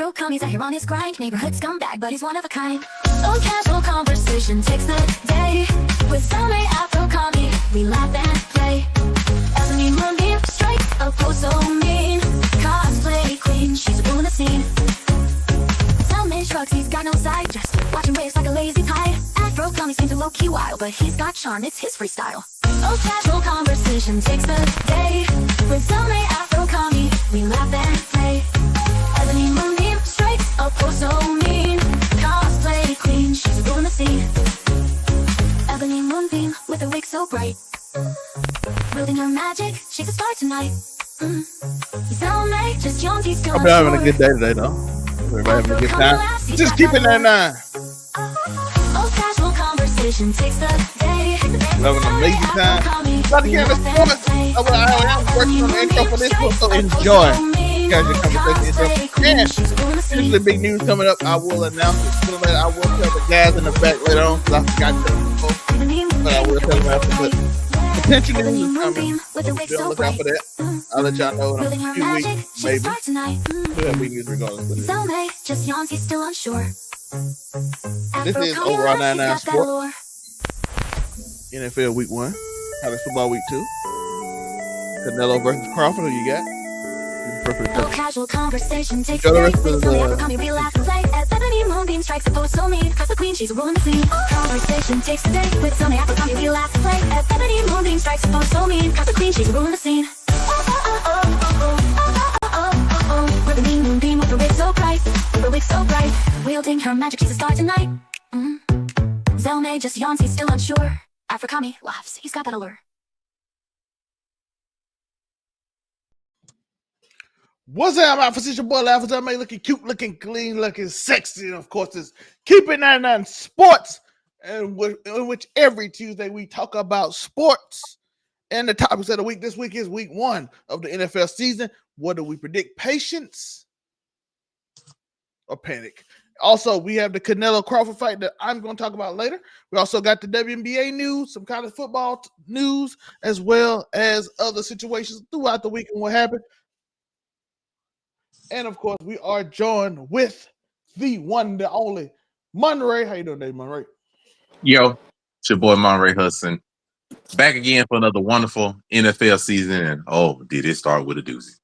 Afro commies out here on his grind. Neighborhood scumbag, but he's one of a kind. Oh, casual conversation takes the day. With some Afro commie, we laugh and play. Ebony Moonbeam strikes a pose so mean. Cosplay queen, she's ruling the scene. Selma shrugs, he's got no side. Just watching waves like a lazy tide. Afro commie seems a low-key wild, but he's got charm, it's his freestyle. Oh, casual conversation takes the day. With some Afro commie, we laugh and play. Ebony Moonbeam strikes a pose so mean. Cosplay queen, she's ruling the scene. Ebony Moonbeam with a wig so bright. Wielding her magic, she's a star tonight. Selma, just Jonesy still I've been having a good day today, though. Everybody having a good time. Just keeping that 9. Oh, casual conversation takes the day. Having an amazing time. About to get in the sports. I'm working on the intro for this one, so enjoy. Casual conversation. And there's the big news coming up. I will announce it. I will tell the guys in the back later on, because I forgot to tell them before. But I will tell them after. But potential news is coming. So look out for that. I'll let y'all know in a few weeks, maybe. We'll have big news regardless of this. Just yawns, he's still unsure. This is Overall99 Sports. NFL Week 1. College Football Week 2. Canelo versus Crawford. Who you got? No casual conversation takes the day. With some Afro commie, we laugh and play. As Ebony Moonbeam strikes a pose so mean. Cause the queen, she's ruling the scene. Conversation takes the day. With some Afro commie, we laugh and play. As Ebony Moonbeam strikes a pose so mean. Cause the queen, she's ruling the scene. Ebony Moonbeam with a wig so bright. With a wig so bright. Wielding her magic, she's a star tonight. Zelme just yawns, he's still unsure. Afro commie laughs, he's got that allure. What's up, my physician boy? Laughs at me, looking cute, looking clean, looking sexy. And of course, it's Keeping 99 Sports, in which every Tuesday we talk about sports. And the topics of the week this week is week 1 of the NFL season. What do we predict? Patience or panic? Also, we have the Canelo Crawford fight that I'm going to talk about later. We also got the WNBA news, some kind of football news, as well as other situations throughout the week and what happened. And of course, we are joined with the one, the only Monray. How you doing today, Monray? Yo, it's your boy Monray Hudson. Back again for another wonderful NFL season. And did it start with a doozy?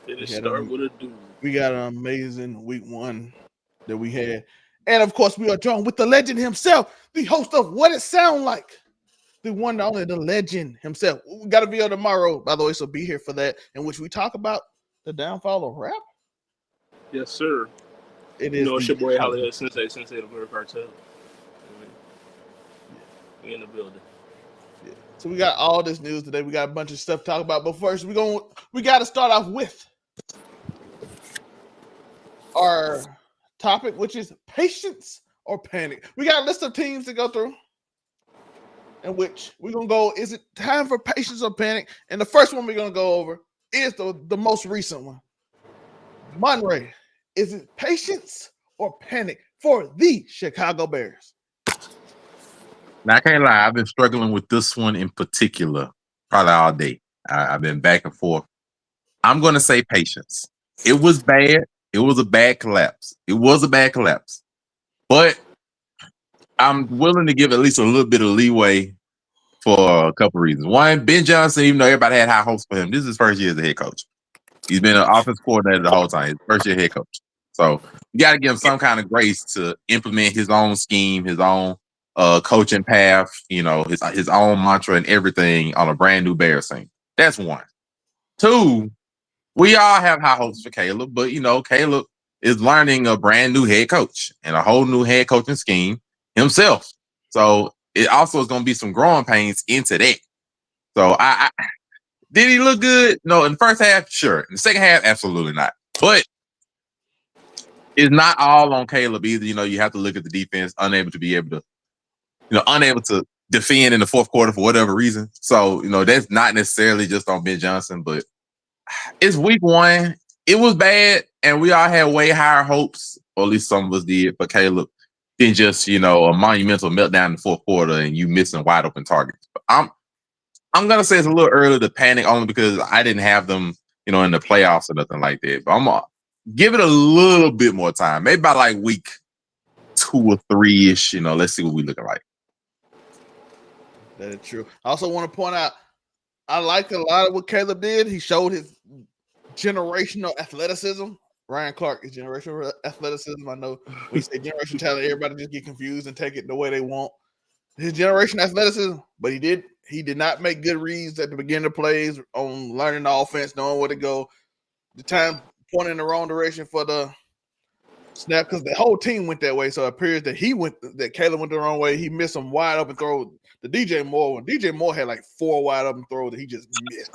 Did it start with a doozy? We got an amazing week 1 that we had. And of course, we are joined with the legend himself, the host of What It Sound Like. The one, the only, the legend himself. We got a video tomorrow, by the way, so be here for that, in which we talk about the downfall of rap. Yes, sir. It is. You know, it's your boy Hollywood Sensei the Murder Cartel. We in the building. Yeah. So we got all this news today. We got a bunch of stuff to talk about. But first, we got to start off with our topic, which is patience or panic. We got a list of teams to go through, in which we're gonna go. Is it time for patience or panic? And the first one we're gonna go over is the most recent one. Monray, is it patience or panic for the Chicago Bears? Now, I can't lie. I've been struggling with this one in particular probably all day. I've been back and forth. I'm going to say patience. It was bad. It was a bad collapse. But I'm willing to give at least a little bit of leeway for a couple reasons. One, Ben Johnson, even though everybody had high hopes for him, this is his first year as a head coach. He's been an offensive coordinator the whole time. His first year head coach. So you got to give him some kind of grace to implement his own scheme, his own coaching path, his own mantra and everything on a brand new Bears team. That's one. Two, we all have high hopes for Caleb, but Caleb is learning a brand new head coach and a whole new head coaching scheme himself. So it also is going to be some growing pains into that. So I did he look good? No, in the first half, sure. In the second half, absolutely not. But it's not all on Caleb either. You have to look at the defense, unable to defend in the fourth quarter for whatever reason. So, that's not necessarily just on Ben Johnson, but it's week 1. It was bad, and we all had way higher hopes, or at least some of us did, for Caleb than just, a monumental meltdown in the fourth quarter and you missing wide open targets. But I'm gonna say it's a little early to panic only because I didn't have them, in the playoffs or nothing like that. But give it a little bit more time. Maybe by like week 2 or 3-ish. Let's see what we looking like. That is true. I also want to point out, I like a lot of what Caleb did. He showed his generational athleticism. Ryan Clark is generational athleticism. I know when you say generational talent, everybody just get confused and take it the way they want. His generation athleticism, but he did not make good reads at the beginning of plays on learning the offense, knowing where to go. The time pointing in the wrong direction for the snap, because the whole team went that way. So it appears that Caleb went the wrong way. He missed some wide open throw. The DJ Moore one. DJ Moore had like 4 wide open throws that he just missed.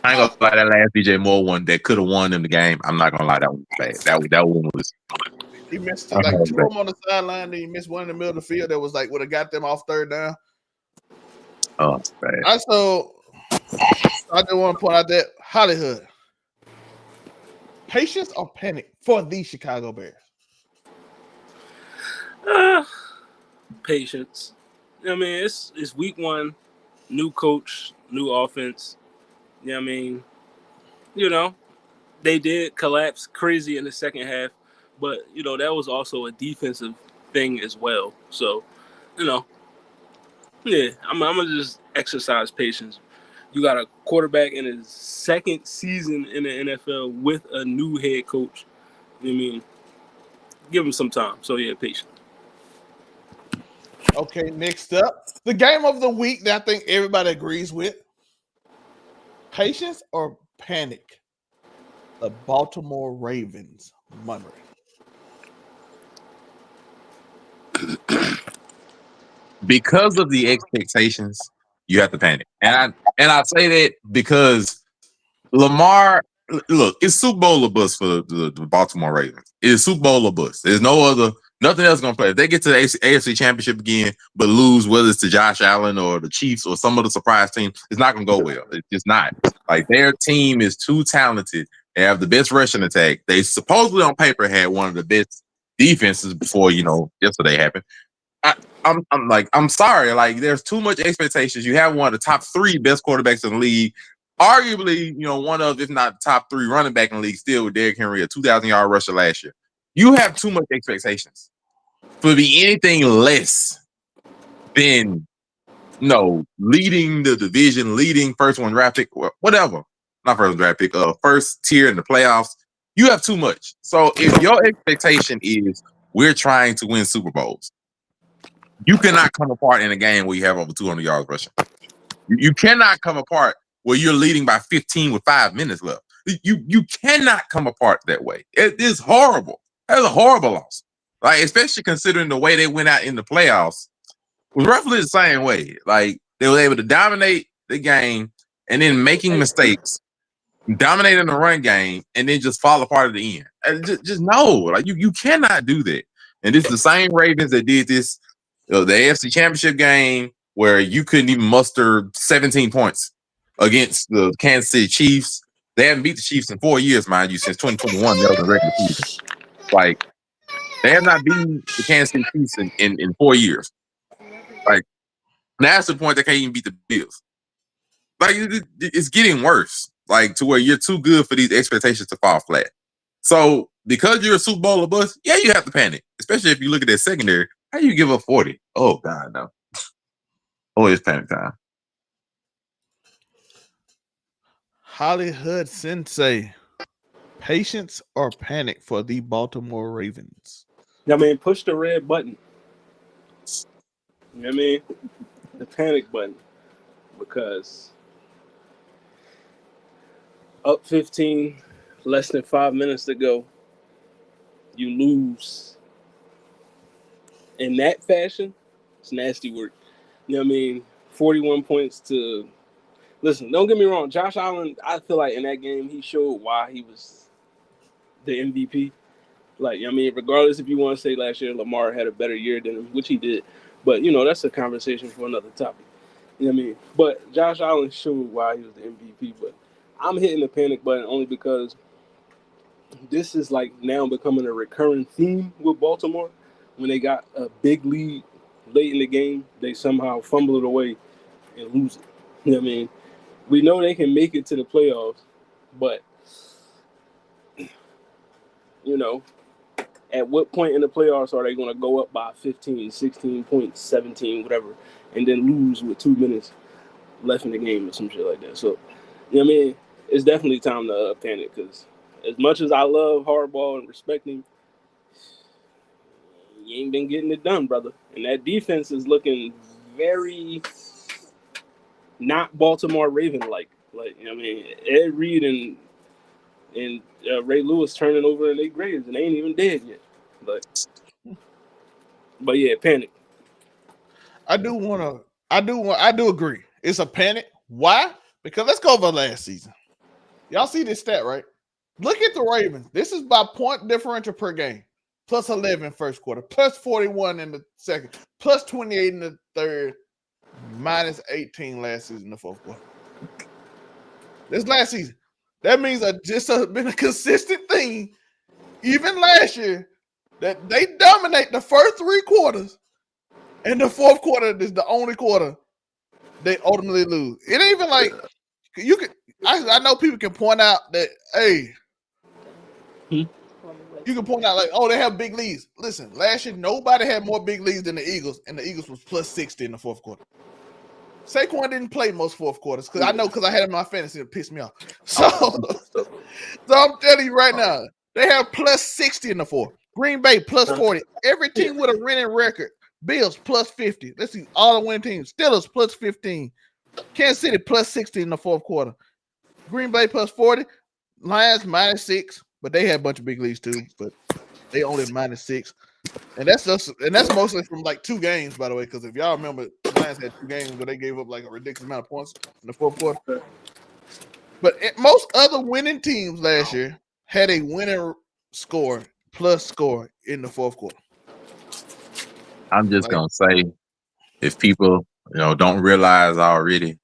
I ain't gonna lie, that last DJ Moore one that could have won them the game. I'm not gonna lie, that one was bad. That one was. He missed like 2 of them on the sideline, then he missed one in the middle of the field that was like would have got them off third down. Oh, bad. I just want to point out that Hollywood. Patience or panic for the Chicago Bears? Patience. I mean, it's week 1, new coach, new offense. I mean, they did collapse crazy in the second half, but that was also a defensive thing as well. So, yeah, I'm gonna just exercise patience. You got a quarterback in his second season in the NFL with a new head coach. I mean, give him some time. So yeah, patience. Okay, next up, the game of the week that I think everybody agrees with. Patience or panic? The Baltimore Ravens Monday. Because of the expectations, you have to panic. And I say that because Lamar, look, it's Super Bowl or bust for the Baltimore Ravens. It's Super Bowl or bust. There's nothing else going to play. If they get to the AFC Championship again, but lose, whether it's to Josh Allen or the Chiefs or some of the surprise team, it's not going to go well. It's just not. Like, their team is too talented. They have the best rushing attack. They supposedly on paper had one of the best defenses before, yesterday happened. I'm sorry. Like, there's too much expectations. You have one of the top 3 best quarterbacks in the league. Arguably, one of, if not top 3 running back in the league, still with Derrick Henry, a 2,000-yard rusher last year. You have too much expectations for to be anything less than, leading the division, leading first one draft pick, whatever. Not first draft pick, first tier in the playoffs. You have too much. So if your expectation is we're trying to win Super Bowls, you cannot come apart in a game where you have over 200 yards rushing. You cannot come apart where you're leading by 15 with 5 minutes left. You cannot come apart that way. It is horrible. That's a horrible loss. Like, especially considering the way they went out in the playoffs was roughly the same way. Like, they were able to dominate the game and then making mistakes, dominating the run game, and then just fall apart at the end. And just no. Like, you cannot do that. And this is the same Ravens that did this, the AFC Championship game where you couldn't even muster 17 points against the Kansas City Chiefs. They haven't beat the Chiefs in 4 years, mind you, since 2021. That was a regular season. Like, they have not beaten the Kansas City Chiefs in 4 years. Like, that's the point they can't even beat the Bills. Like, it's getting worse. Like, to where you're too good for these expectations to fall flat. So, because you're a Super Bowl or bust, yeah, you have to panic. Especially if you look at that secondary. How do you give up 40? Oh, God, no. Oh, it's panic time. Hollywood Sensei. Patience or panic for the Baltimore Ravens? I mean, push the red button. You know what I mean? The panic button. Because up 15, less than 5 minutes to go, you lose. In that fashion, it's nasty work. You know what I mean? 41 points to... Listen, don't get me wrong. Josh Allen, I feel like in that game, he showed why he was the MVP. Like, I mean, regardless if you want to say last year Lamar had a better year than him, which he did. But, that's a conversation for another topic. You know what I mean? But Josh Allen showed why he was the MVP. But I'm hitting the panic button only because this is like now becoming a recurring theme with Baltimore. When they got a big lead late in the game, they somehow fumble it away and lose it. You know what I mean? We know they can make it to the playoffs, but you know, at what point in the playoffs are they going to go up by 15, 16 points, 17, whatever, and then lose with 2 minutes left in the game or some shit like that? So, you know what I mean? It's definitely time to panic because as much as I love Harbaugh and respect him, you ain't been getting it done, brother. And that defense is looking very not Baltimore Raven-like. Like, you know what I mean? Ed Reed and Ray Lewis turning over in their graves, and they ain't even dead yet. But yeah, panic. I do agree. It's a panic. Why? Because let's go over last season. Y'all see this stat, right? Look at the Ravens. This is by point differential per game. Plus 11 first quarter, plus 41 in the second, plus 28 in the third, minus 18 last season in the fourth quarter. This last season. That means been a consistent thing, even last year, that they dominate the first 3 quarters, and the fourth quarter is the only quarter they ultimately lose. It ain't even like you can. I know people can point out that, hey, you can point out like, oh, they have big leads. Listen, last year nobody had more big leads than the Eagles, and the Eagles was plus 60 in the fourth quarter. Saquon didn't play most fourth quarters because I had him in my fantasy, it pissed me off. So I'm telling you right now, they have plus 60 in the fourth. Green Bay plus 40. Every team with a winning record. Bills plus 50. Let's see, all the winning teams. Steelers plus 15. Kansas City plus 60 in the fourth quarter. Green Bay plus 40. Lions minus 6, but they had a bunch of big leads too, but they only minus 6. And that's mostly from like 2 games, by the way, because if y'all remember, the Lions had 2 games where they gave up like a ridiculous amount of points in the fourth quarter. But most other winning teams last year had a winning score plus score in the fourth quarter. I'm just gonna say, if people don't realize already,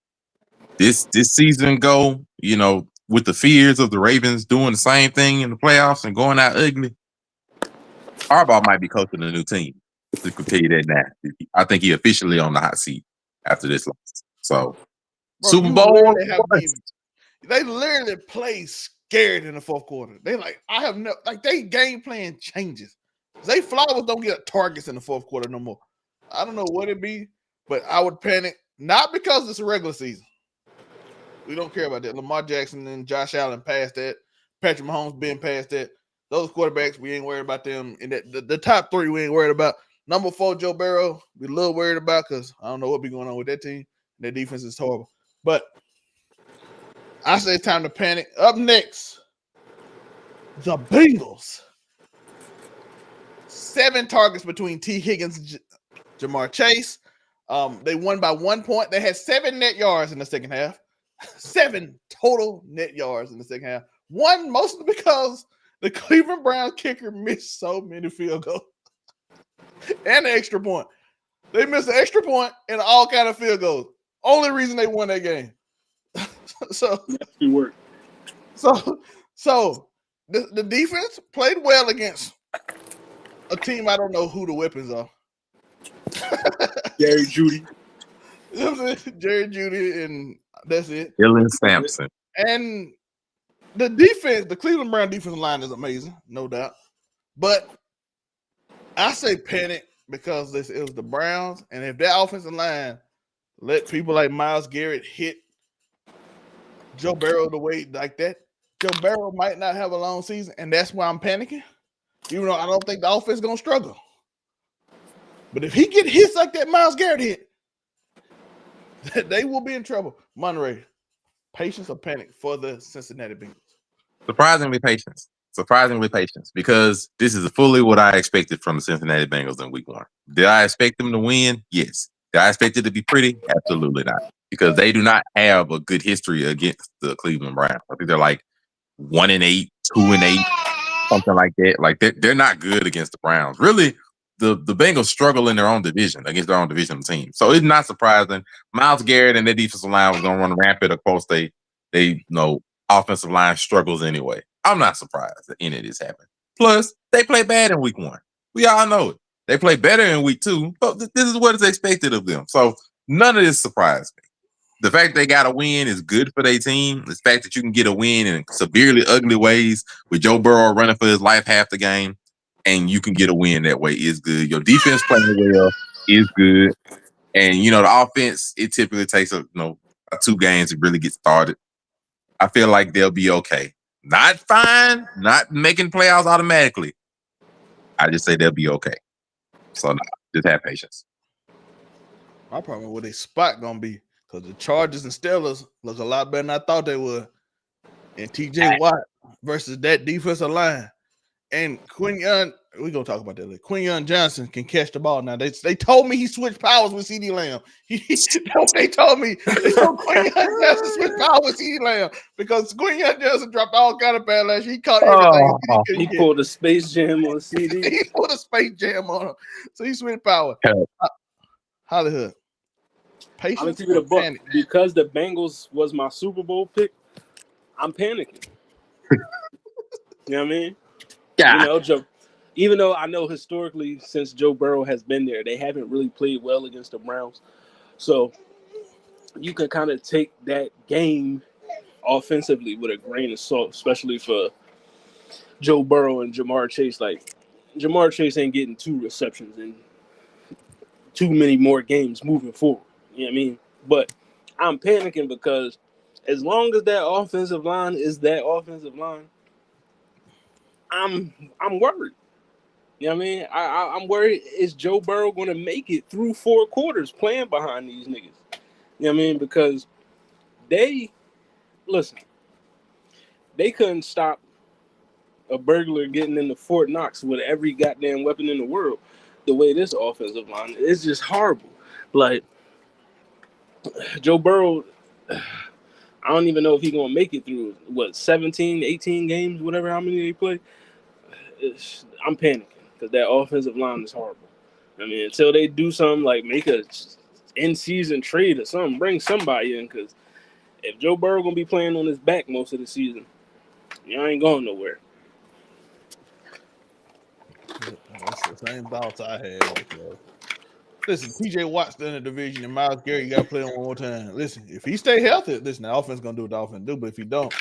this season go with the fears of the Ravens doing the same thing in the playoffs and going out ugly, Harbaugh might be coaching a new team. I can tell you that now. I think he officially on the hot seat after this loss. So, Bro, Super Bowl. They literally play scared in the fourth quarter. They they game plan changes. Zay Flowers don't get targets in the fourth quarter no more. I don't know what it be, but I would panic, not because it's a regular season. We don't care about that. Lamar Jackson and Josh Allen past that. Patrick Mahomes been past that. Those quarterbacks, we ain't worried about them. And the top 3 we ain't worried about. Number 4, Joe Burrow, we a little worried about because I don't know what be going on with that team. Their defense is horrible. But I say it's time to panic. Up next, the Bengals. 7 targets between T. Higgins and Jamar Chase. They won by 1 point. They had 7 net yards in the second half. 7 total net yards in the second half. One mostly because the Cleveland Browns kicker missed so many field goals and an extra point. They missed an extra point and all kind of field goals. Only reason they won that game. So the defense played well against a team I don't know who the weapons are. Jerry Jeudy. Jerry Jeudy, and that's it. Dylan Sampson. And the defense, the Cleveland Brown defensive line is amazing, no doubt. But I say panic because it was the Browns, and if that offensive line let people like Myles Garrett hit Joe Burrow the way like that, Joe Burrow might not have a long season, and that's why I'm panicking. Even though I don't think the offense is going to struggle. But if he get hits like that Myles Garrett hit, they will be in trouble. Monterey, patience or panic for the Cincinnati Bengals? Surprisingly patience, because this is fully what I expected from the Cincinnati Bengals in week 1. Did I expect them to win? Yes. Did I expect it to be pretty? Absolutely not. Because they do not have a good history against the Cleveland Browns. I think they're like 1-8, 2-8, something like that. Like they're not good against the Browns. Really, the Bengals struggle in their own division against their own division team. So it's not surprising. Myles Garrett and their defensive line was gonna run rampant. Of course, they offensive line struggles anyway. I'm not surprised that any of this happened. Plus, they play bad in week 1. We all know it. They play better in week 2, but this is what is expected of them. So none of this surprised me. the fact they got a win is good for their team. The fact that you can get a win in severely ugly ways with Joe Burrow running for his life half the game, and you can get a win that way is good. Your defense playing well is good. And, the offense, it typically takes, 2 games to really get started. I feel like they'll be okay. Not fine, not making playoffs automatically. I just say they'll be okay. So, just have patience. My problem with their spot going to be because the Chargers and Steelers look a lot better than I thought they would. And TJ Watt versus that defensive line. And Quinyon, we're going to talk about that later. Quinyon Johnson can catch the ball now. They told me he switched powers with CeeDee Lamb. They told me Quinyon Johnson switched powers with CeeDee Lamb because Quinyon Johnson dropped all kind of bad last year. He caught everything. He pulled a Space Jam on CD. He pulled a Space Jam on him. So he switched power. Hollywood. Patience or panic? Because the Bengals was my Super Bowl pick, I'm panicking. You know what I mean? Yeah. Even though I know historically since Joe Burrow has been there, they haven't really played well against the Browns. So you can kind of take that game offensively with a grain of salt, especially for Joe Burrow and Jamar Chase. Like, Jamar Chase ain't getting 2 receptions in too many more games moving forward. You know what I mean? But I'm panicking because as long as that offensive line is that offensive line, I'm worried. You know what I mean? I'm worried, is Joe Burrow going to make it through 4 quarters playing behind these niggas? You know what I mean? Because they couldn't stop a burglar getting into Fort Knox with every goddamn weapon in the world. The way this offensive line is just horrible. Like, Joe Burrow, I don't even know if he's going to make it through, 17, 18 games, whatever, how many they play. I'm panicking because that offensive line is horrible. I mean, until they do something like make a in-season trade or something, bring somebody in, because if Joe Burrow going to be playing on his back most of the season, y'all ain't going nowhere. That's the same thoughts I had. Listen, TJ Watt's in the division, and Myles Garrett, you got to play him one more time. Listen, if he stay healthy, the offense going to do what the offense do, but if he don't,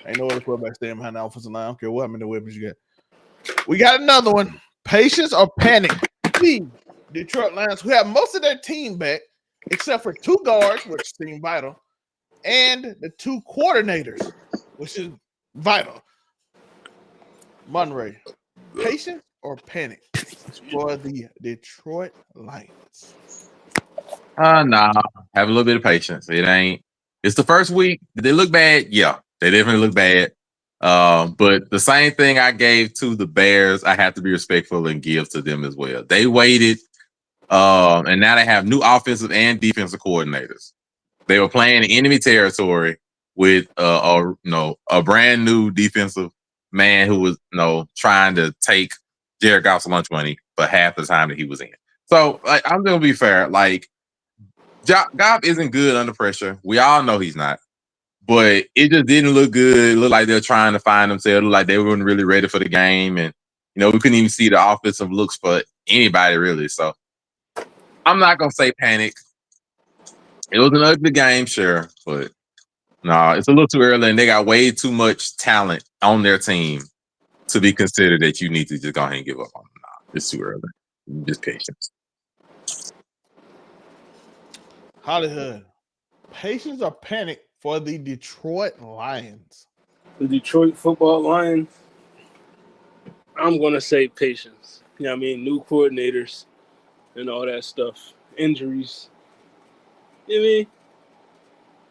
ain't no other quarterback staying behind the offensive line. I don't care what many weapons you got. We got another one. Patience or panic? The Detroit Lions, who have most of their team back, except for 2 guards, which seem vital, and the 2 coordinators, which is vital. Monray, patience or panic for the Detroit Lions? Nah. Have a little bit of patience. It's the first week. Did they look bad? Yeah, they definitely look bad. But the same thing I gave to the Bears, I have to be respectful and give to them as well. They waited, and now they have new offensive and defensive coordinators. They were playing in enemy territory with a brand new defensive man who was trying to take Jared Goff's lunch money for half the time that he was in. So, I'm gonna be fair. Like, Goff isn't good under pressure. We all know he's not. But it just didn't look good. It looked like they're trying to find themselves. It looked like they weren't really ready for the game. And, we couldn't even see the offensive looks for anybody, really. So, I'm not going to say panic. It was an ugly game, sure. But, no, it's a little too early. And they got way too much talent on their team to be considered that you need to just go ahead and give up on them. No, it's too early. Just patience. Hollywood, patience or panic for the Detroit Lions? The Detroit football Lions, I'm going to say patience. You know what I mean? New coordinators and all that stuff. Injuries. You know what I mean?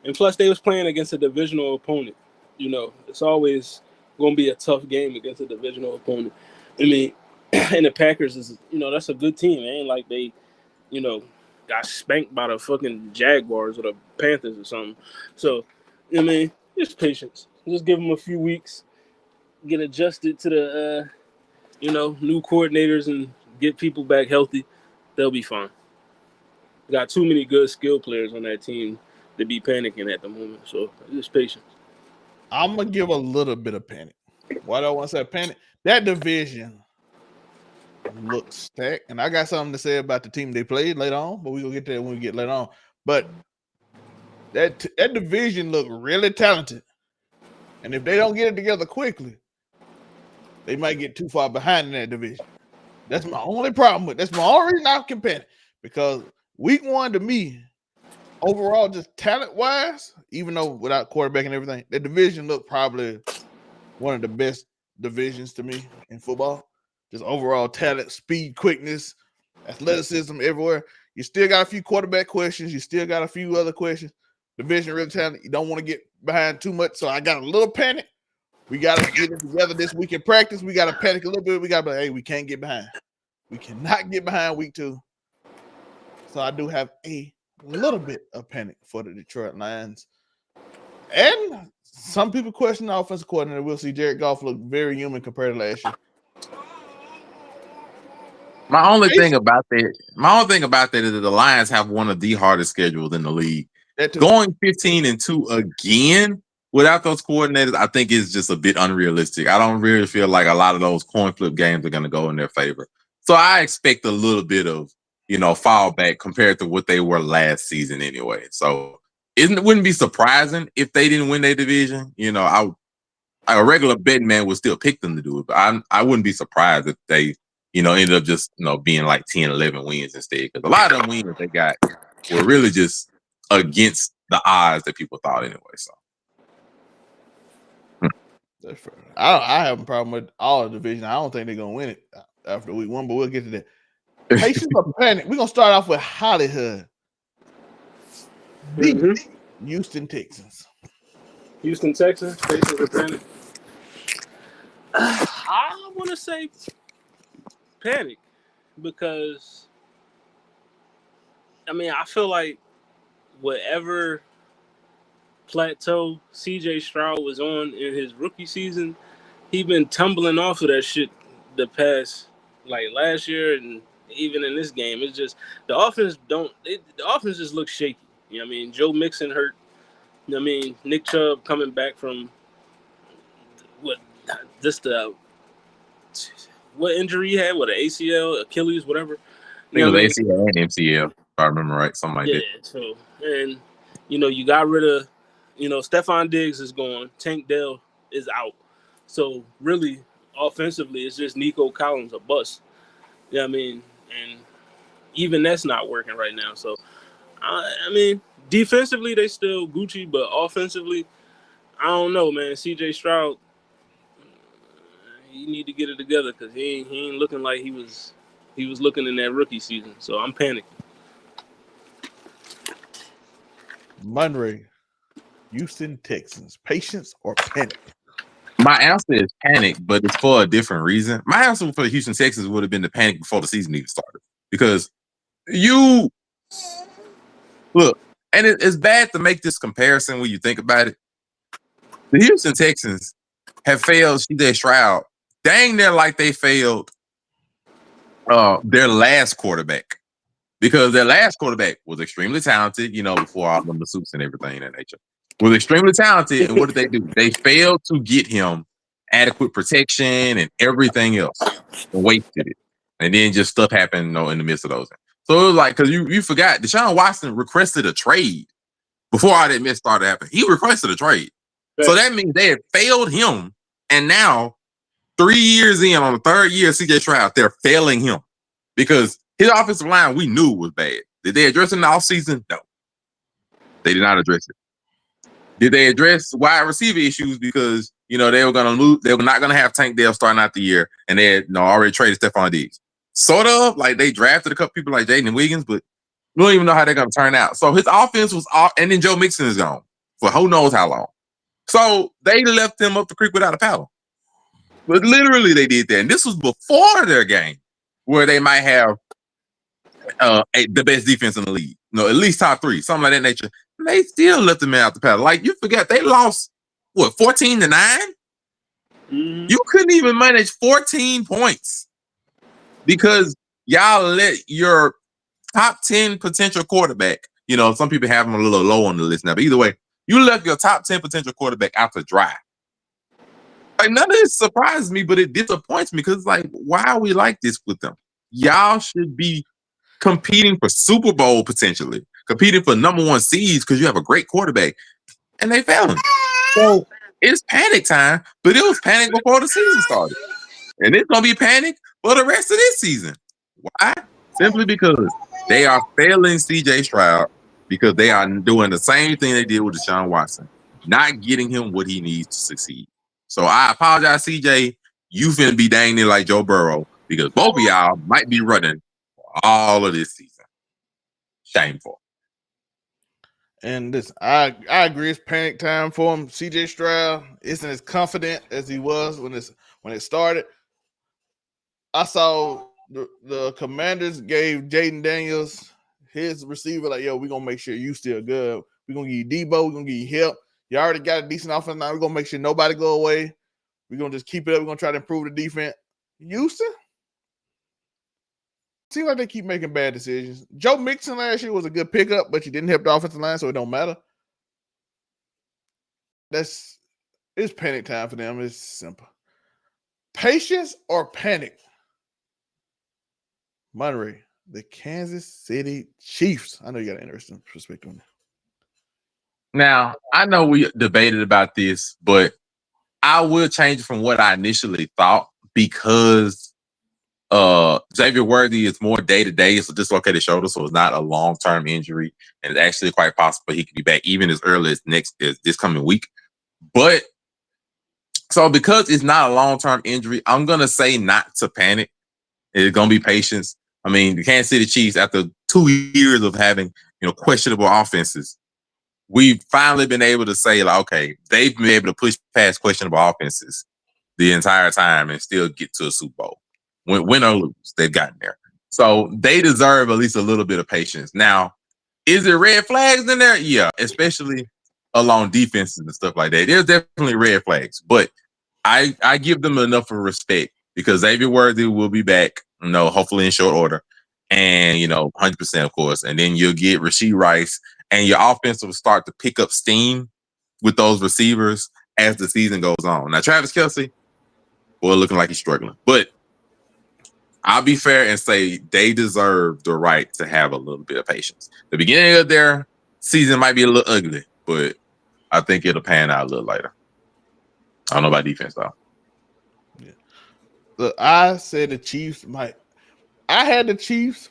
And plus, they was playing against a divisional opponent. It's always going to be a tough game against a divisional opponent. I mean, and the Packers is, that's a good team. It ain't like they, got spanked by the fucking Jaguars or the Panthers or something. So, I mean, just patience. Just give them a few weeks, get adjusted to the, new coordinators and get people back healthy. They'll be fine. Got too many good skill players on that team to be panicking at the moment. So, just patience. I'm going to give a little bit of panic. Why do I want to say panic? That division looks stacked. And I got something to say about the team they played later on, but we're going to get there when we get later on. But That division look really talented, and if they don't get it together quickly, they might get too far behind in that division. That's my only problem with. That's my only reason I'm comparing, because week 1 to me, overall, just talent wise, even though without quarterback and everything, the division looked probably one of the best divisions to me in football. Just overall talent, speed, quickness, athleticism everywhere. You still got a few quarterback questions. You still got a few other questions. Division really talented. You don't want to get behind too much. So I got a little panic. We got to get it together this week in practice. We got to panic a little bit. We got to be like, hey, we can't get behind. We cannot get behind week 2. So I do have a little bit of panic for the Detroit Lions. And some people question the offensive coordinator. We'll see Jared Goff look very human compared to last year. My only thing about that is that the Lions have one of the hardest schedules in the league. Going 15-2 again without those coordinators, I think is just a bit unrealistic. I don't really feel like a lot of those coin flip games are going to go in their favor. So I expect a little bit of, fall back compared to what they were last season anyway. So it wouldn't be surprising if they didn't win their division. A regular betting man would still pick them to do it, but I wouldn't be surprised if they, ended up just, being like 10, 11 wins instead. Because a lot of them wins they got were really just against the odds that people thought anyway. So that's fair. I have a problem with all the division. I don't think they're gonna win it after week 1, but we'll get to that. Patience or panic. We're gonna start off with Hollywood. Houston Texans. Houston Texans. Patience or panic. I want to say panic because I feel like whatever plateau CJ Stroud was on in his rookie season, he been tumbling off of that shit the past, like last year and even in this game. It's just the offense just looks shaky. Joe Mixon hurt. Nick Chubb coming back from what injury he had? What, an ACL, Achilles, whatever. I think it was ACL and MCL, if I remember right, something like that. Yeah, so, and, you got rid of, Stephon Diggs is gone. Tank Dell is out. So, really, offensively, it's just Nico Collins, a bust. And even that's not working right now. So, defensively, they still Gucci, but offensively, I don't know, man. CJ Stroud, he need to get it together because he ain't looking like he was looking in that rookie season. So I'm panicking. Monterey, Houston Texans. Patience or panic? My answer is panic, but it's for a different reason. My answer for the Houston Texans would have been the panic before the season even started. Because look, and it's bad to make this comparison when you think about it. The Houston Texans have failed CJ Stroud dang near like they failed their last quarterback. Because their last quarterback was extremely talented, before all the suits and everything in that nature. Was extremely talented, and what did they do? They failed to get him adequate protection and everything else, and wasted it. And then just stuff happened, in the midst of those. So it was like, because you forgot, Deshaun Watson requested a trade before all that mess started happening. He requested a trade. Right. So that means they had failed him, and now 3 years in, on the third year of CJ Stroud, they're failing him because his offensive line we knew was bad. Did they address it in the offseason? No. They did not address it. Did they address wide receiver issues because, they were going to lose? They were not going to have Tank Dell starting out the year, and they had already traded Stephon Diggs. Sort of, like they drafted a couple people like Jaden Wiggins, but we don't even know how they're going to turn out. So his offense was off, and then Joe Mixon is gone for who knows how long. So they left him up the creek without a paddle. But literally they did that. And this was before their game where they might have the best defense in the league. At least top 3, something like that nature. And they still left the man out the paddle. Like, you forget, they lost, 14-9? Mm-hmm. You couldn't even manage 14 points because y'all let your top 10 potential quarterback, some people have him a little low on the list now, but either way, you left your top 10 potential quarterback out to dry. Like, none of this surprises me, but it disappoints me because it's like, why are we like this with them? Y'all should be competing for Super Bowl potentially. competing for number 1 seeds because you have a great quarterback, and they failing. So it's panic time, but it was panic before the season started, and it's gonna be panic for the rest of this season. Why? Simply because they are failing CJ Stroud because they are doing the same thing they did with Deshaun Watson, not getting him what he needs to succeed. So I apologize, CJ. You finna be dang near like Joe Burrow because both of y'all might be running all of this season. Shameful. And this, I agree. It's panic time for him. CJ Stroud isn't as confident as he was when it started. I saw the Commanders gave Jaden Daniels his receiver like, yo, we're gonna make sure you still good. We're gonna give you Debo. We're gonna give you help. You already got a decent offense now. We're gonna make sure nobody go away. We're gonna just keep it up. We're gonna try to improve the defense. Houston seems like they keep making bad decisions. Joe Mixon last year was a good pickup, but you didn't help the offensive line, so it don't matter. It's panic time for them. It's simple. Patience or panic? Monterey, the Kansas City Chiefs. I know you got an interesting perspective on that. Now, I know we debated about this, but I will change it from what I initially thought because Xavier Worthy is more day-to-day. It's a dislocated shoulder, so it's not a long-term injury, and it's actually quite possible he could be back even as early as this coming week. But so because it's not a long-term injury, I'm going to say not to panic. It's going to be patience. I mean, the Kansas City Chiefs, after 2 years of having, questionable offenses, we've finally been able to say, like, okay, they've been able to push past questionable offenses the entire time and still get to a Super Bowl. Win or lose, they've gotten there. So they deserve at least a little bit of patience. Now, is there red flags in there? Yeah, especially along defenses and stuff like that. There's definitely red flags, but I give them enough of respect because Xavier Worthy will be back, hopefully in short order. And, 100%, of course. And then you'll get Rashee Rice, and your offense will start to pick up steam with those receivers as the season goes on. Now, Travis Kelce, boy, looking like he's struggling. But I'll be fair and say they deserve the right to have a little bit of patience. The beginning of their season might be a little ugly, but I think it'll pan out a little later. I don't know about defense, though. Yeah. Look, I said the Chiefs might. I had the Chiefs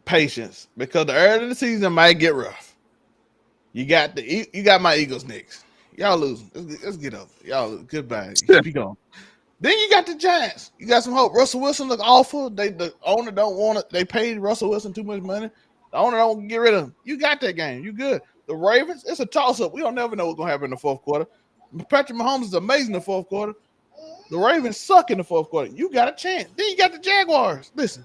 patience because the early of the season might get rough. You got my Eagles next. Y'all losing. Let's get up. Y'all goodbye. Keep going. Then you got the Giants. You got some hope. Russell Wilson look awful. The owner don't want it. They paid Russell Wilson too much money. The owner don't get rid of him. You got that game. You good. The Ravens, it's a toss-up. We don't never know what's going to happen in the fourth quarter. Patrick Mahomes is amazing in the fourth quarter. The Ravens suck in the fourth quarter. You got a chance. Then you got the Jaguars. Listen,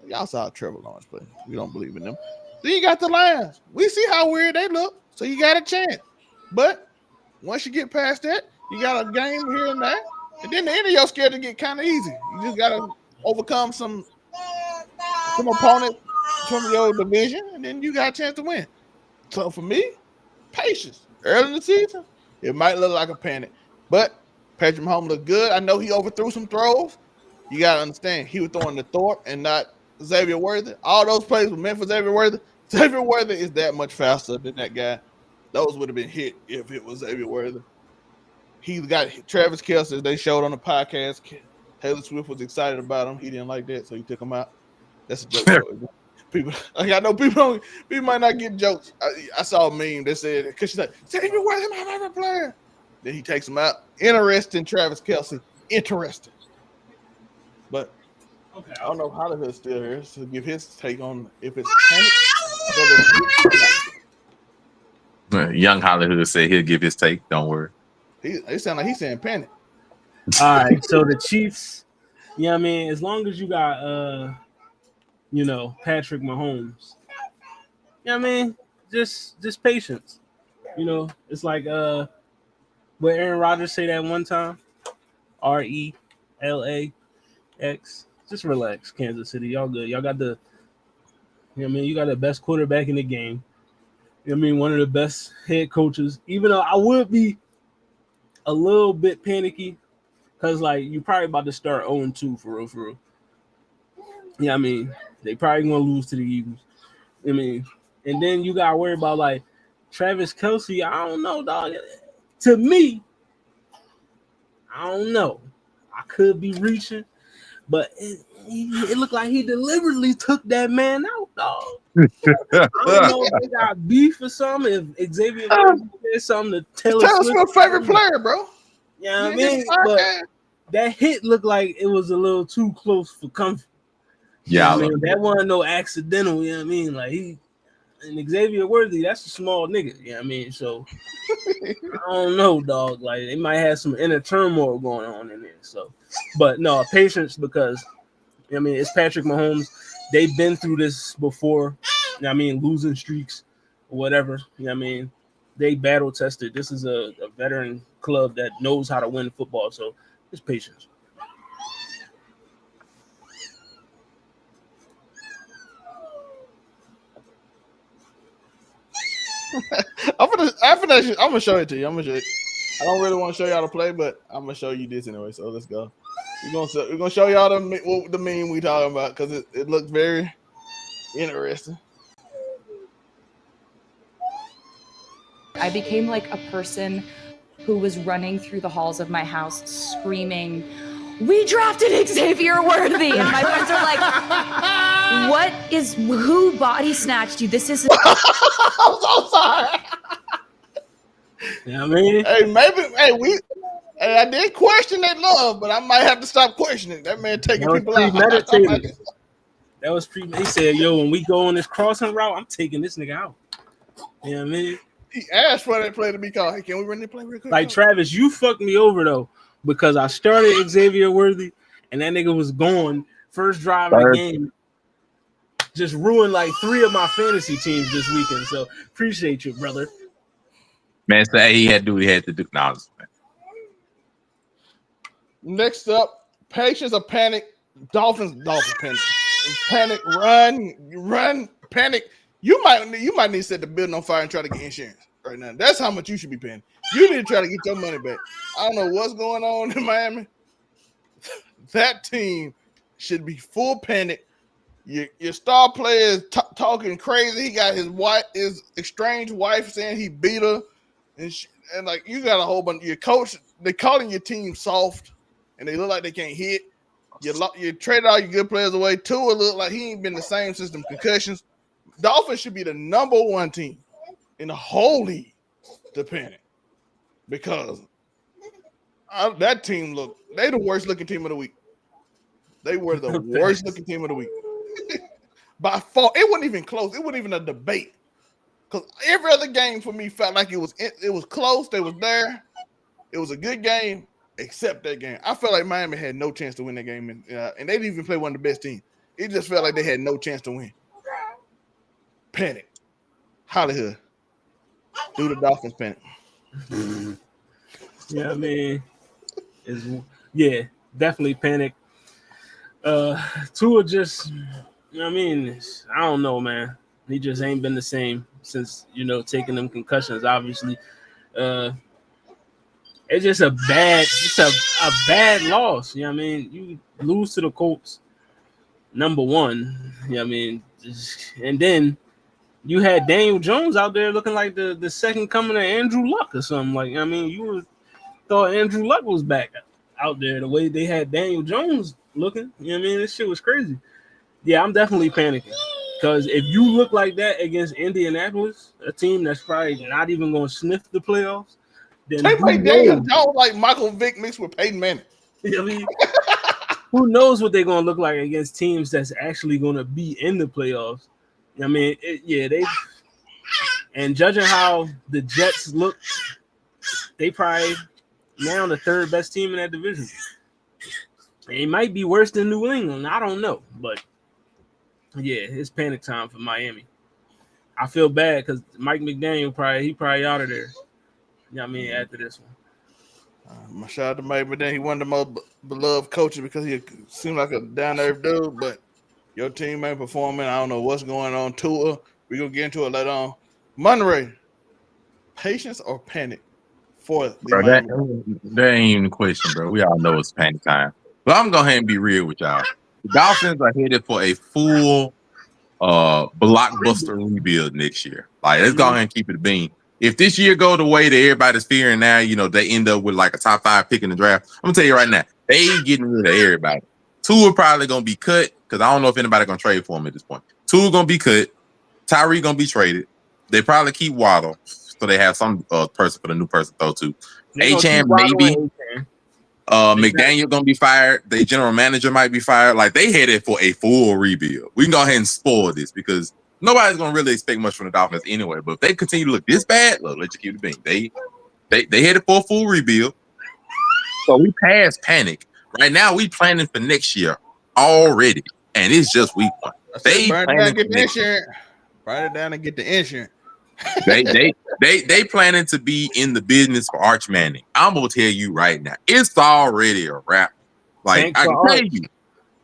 y'all saw Trevor Lawrence play. We don't believe in them. Then you got the Lions. We see how weird they look, so you got a chance. But once you get past that, you got a game here and there. And then the end of your schedule get kind of easy. You just got to overcome some opponents from your division, and then you got a chance to win. So for me, patience. Early in the season, it might look like a panic. But Patrick Mahomes looked good. I know he overthrew some throws. You got to understand, he was throwing to Thorpe and not Xavier Worthy. All those plays were meant for Xavier Worthy. Xavier Worthy is that much faster than that guy. Those would have been hit if it was Xavier Worthy. He got Travis Kelce, they showed on the podcast. Taylor Swift was excited about him. He didn't like that, so he took him out. That's a joke. People, I know people might not get jokes. I saw a meme that said, because she's like, Xavier Worthy, my favorite player. Then he takes him out. Interesting, Travis Kelce. Interesting. But okay, I don't know if Hollywood's still here to give his take on if it's panic. Young Hollywood said he'll give his take. Don't worry. It sounds like he's saying panic. All right, so the Chiefs, I mean, as long as you got, Patrick Mahomes, I mean, just patience. It's like what Aaron Rodgers say that one time, RELAX. Just relax, Kansas City. Y'all good. Y'all got you got the best quarterback in the game. One of the best head coaches. Even though I would be a little bit panicky because, you're probably about to start 0-2 for real. They probably gonna lose to the Eagles. I mean, and then you gotta worry about like Travis Kelce. I don't know, dog. To me, I don't know. I could be reaching, but it looked like he deliberately took that man out, dog. I don't know if they got beef or something. If Xavier said something to Taylor Swift's favorite player, bro. Yeah, I mean, but that hit looked like it was a little too close for comfort. Yeah, I mean, that wasn't no accidental. You know what I mean? Like and Xavier Worthy, that's a small nigga. You know what I mean? So I don't know, dog. Like they might have some inner turmoil going on in there. So, but no, patience because I mean it's Patrick Mahomes. They've been through this before. You know what I mean, losing streaks or whatever. You know what I mean? They battle tested. This is a veteran club that knows how to win football. So it's patience. I'm gonna show it to you. I don't really want to show y'all to play, but I'm gonna show you this anyway. So let's go. We're gonna show y'all the meme we talking about because it looks very interesting. I became like a person who was running through the halls of my house screaming, "We drafted Xavier Worthy!" And my friends are like, who body snatched you? This is I'm so sorry. You know what I mean? I did question that love, but I might have to stop questioning that man taking people out. That was He said, "Yo, when we go on this crossing route, I'm taking this nigga out." You know what I mean? He asked for that play to be called. Hey, can we run that play real quick? Like Travis, you fucked me over though because I started Xavier Worthy and that nigga was going first drive of the game. Just ruined like 3 of my fantasy teams this weekend. So appreciate you, brother. Man, say he had to do what he had to do. No, next up, patience or panic. Dolphins panic. Panic, run, panic. You might need to set the building on fire and try to get insurance right now. That's how much you should be paying. You need to try to get your money back. I don't know what's going on in Miami. That team should be full panic. Your star player is talking crazy. He got his estranged wife saying he beat her, and like you got a whole bunch. Your coach, they calling your team soft, and they look like they can't hit. You traded all your good players away. Tua look like he ain't been the same since them concussions. Dolphins should be the number 1 team in the whole league to panic because that team they the worst looking team of the week. They were the worst looking team of the week. By far, it wasn't even close. It wasn't even a debate because every other game for me felt like it was close. They was there. It was a good game, except that game. I felt like Miami had no chance to win that game, and they didn't even play one of the best teams. It just felt like they had no chance to win. Panic, Hollywood, do the Dolphins panic. Yeah, I mean, definitely panic. Tua just, you know what I mean? I don't know, man. He just ain't been the same since, taking them concussions, obviously. It's just a bad loss. You know what I mean? You lose to the Colts, number 1. You know what I mean? And then you had Daniel Jones out there looking like the second coming of Andrew Luck or something. Like, I mean, you thought Andrew Luck was back out there the way they had Daniel Jones looking. You know what I mean? This shit was crazy. Yeah, I'm definitely panicking because if you look like that against Indianapolis, a team that's probably not even going to sniff the playoffs, then they play Daniel Jones like Michael Vick mixed with Peyton Manning. You know what I mean? Who knows what they're going to look like against teams that's actually going to be in the playoffs? I mean, and judging how the Jets look, they probably now the 3rd best team in that division. It might be worse than New England. I don't know, but yeah, it's panic time for Miami. I feel bad because Mike McDaniel probably out of there. You know what I mean? After this one. My shout out to Mike McDaniel. He one of the most beloved coaches because he seemed like a down to earth dude, but your team ain't performing. I don't know what's going on. Tua, we're going to get into it later on. Monterey, patience or panic for the that ain't even a question, bro. We all know it's panic time. But I'm going to go ahead and be real with y'all. The Dolphins are headed for a full blockbuster rebuild next year. Like, let's go ahead and keep it a bean. If this year go the way that everybody's fearing now, they end up with like a top 5 pick in the draft. I'm gonna tell you right now, they getting rid of everybody. 2 are probably gonna be cut because I don't know if anybody gonna trade for them at this point. 2 are gonna be cut. Tyree gonna be traded. They probably keep Waddle, so they have some person for the new person to throw to. H-Ham maybe. McDaniel gonna be fired. The general manager might be fired. Like, they headed for a full rebuild. We can go ahead and spoil this because nobody's gonna really expect much from the Dolphins anyway. But if they continue to look this bad, look, let's keep it being. They headed for a full rebuild. So we passed panic. Right now, we planning for next year already, and it's just week 1. They burn it down, get the insurance. Burn it down and get the insurance. They planning to be in the business for Arch Manning. I'm gonna tell you right now, it's already a wrap. Like, I can tell you,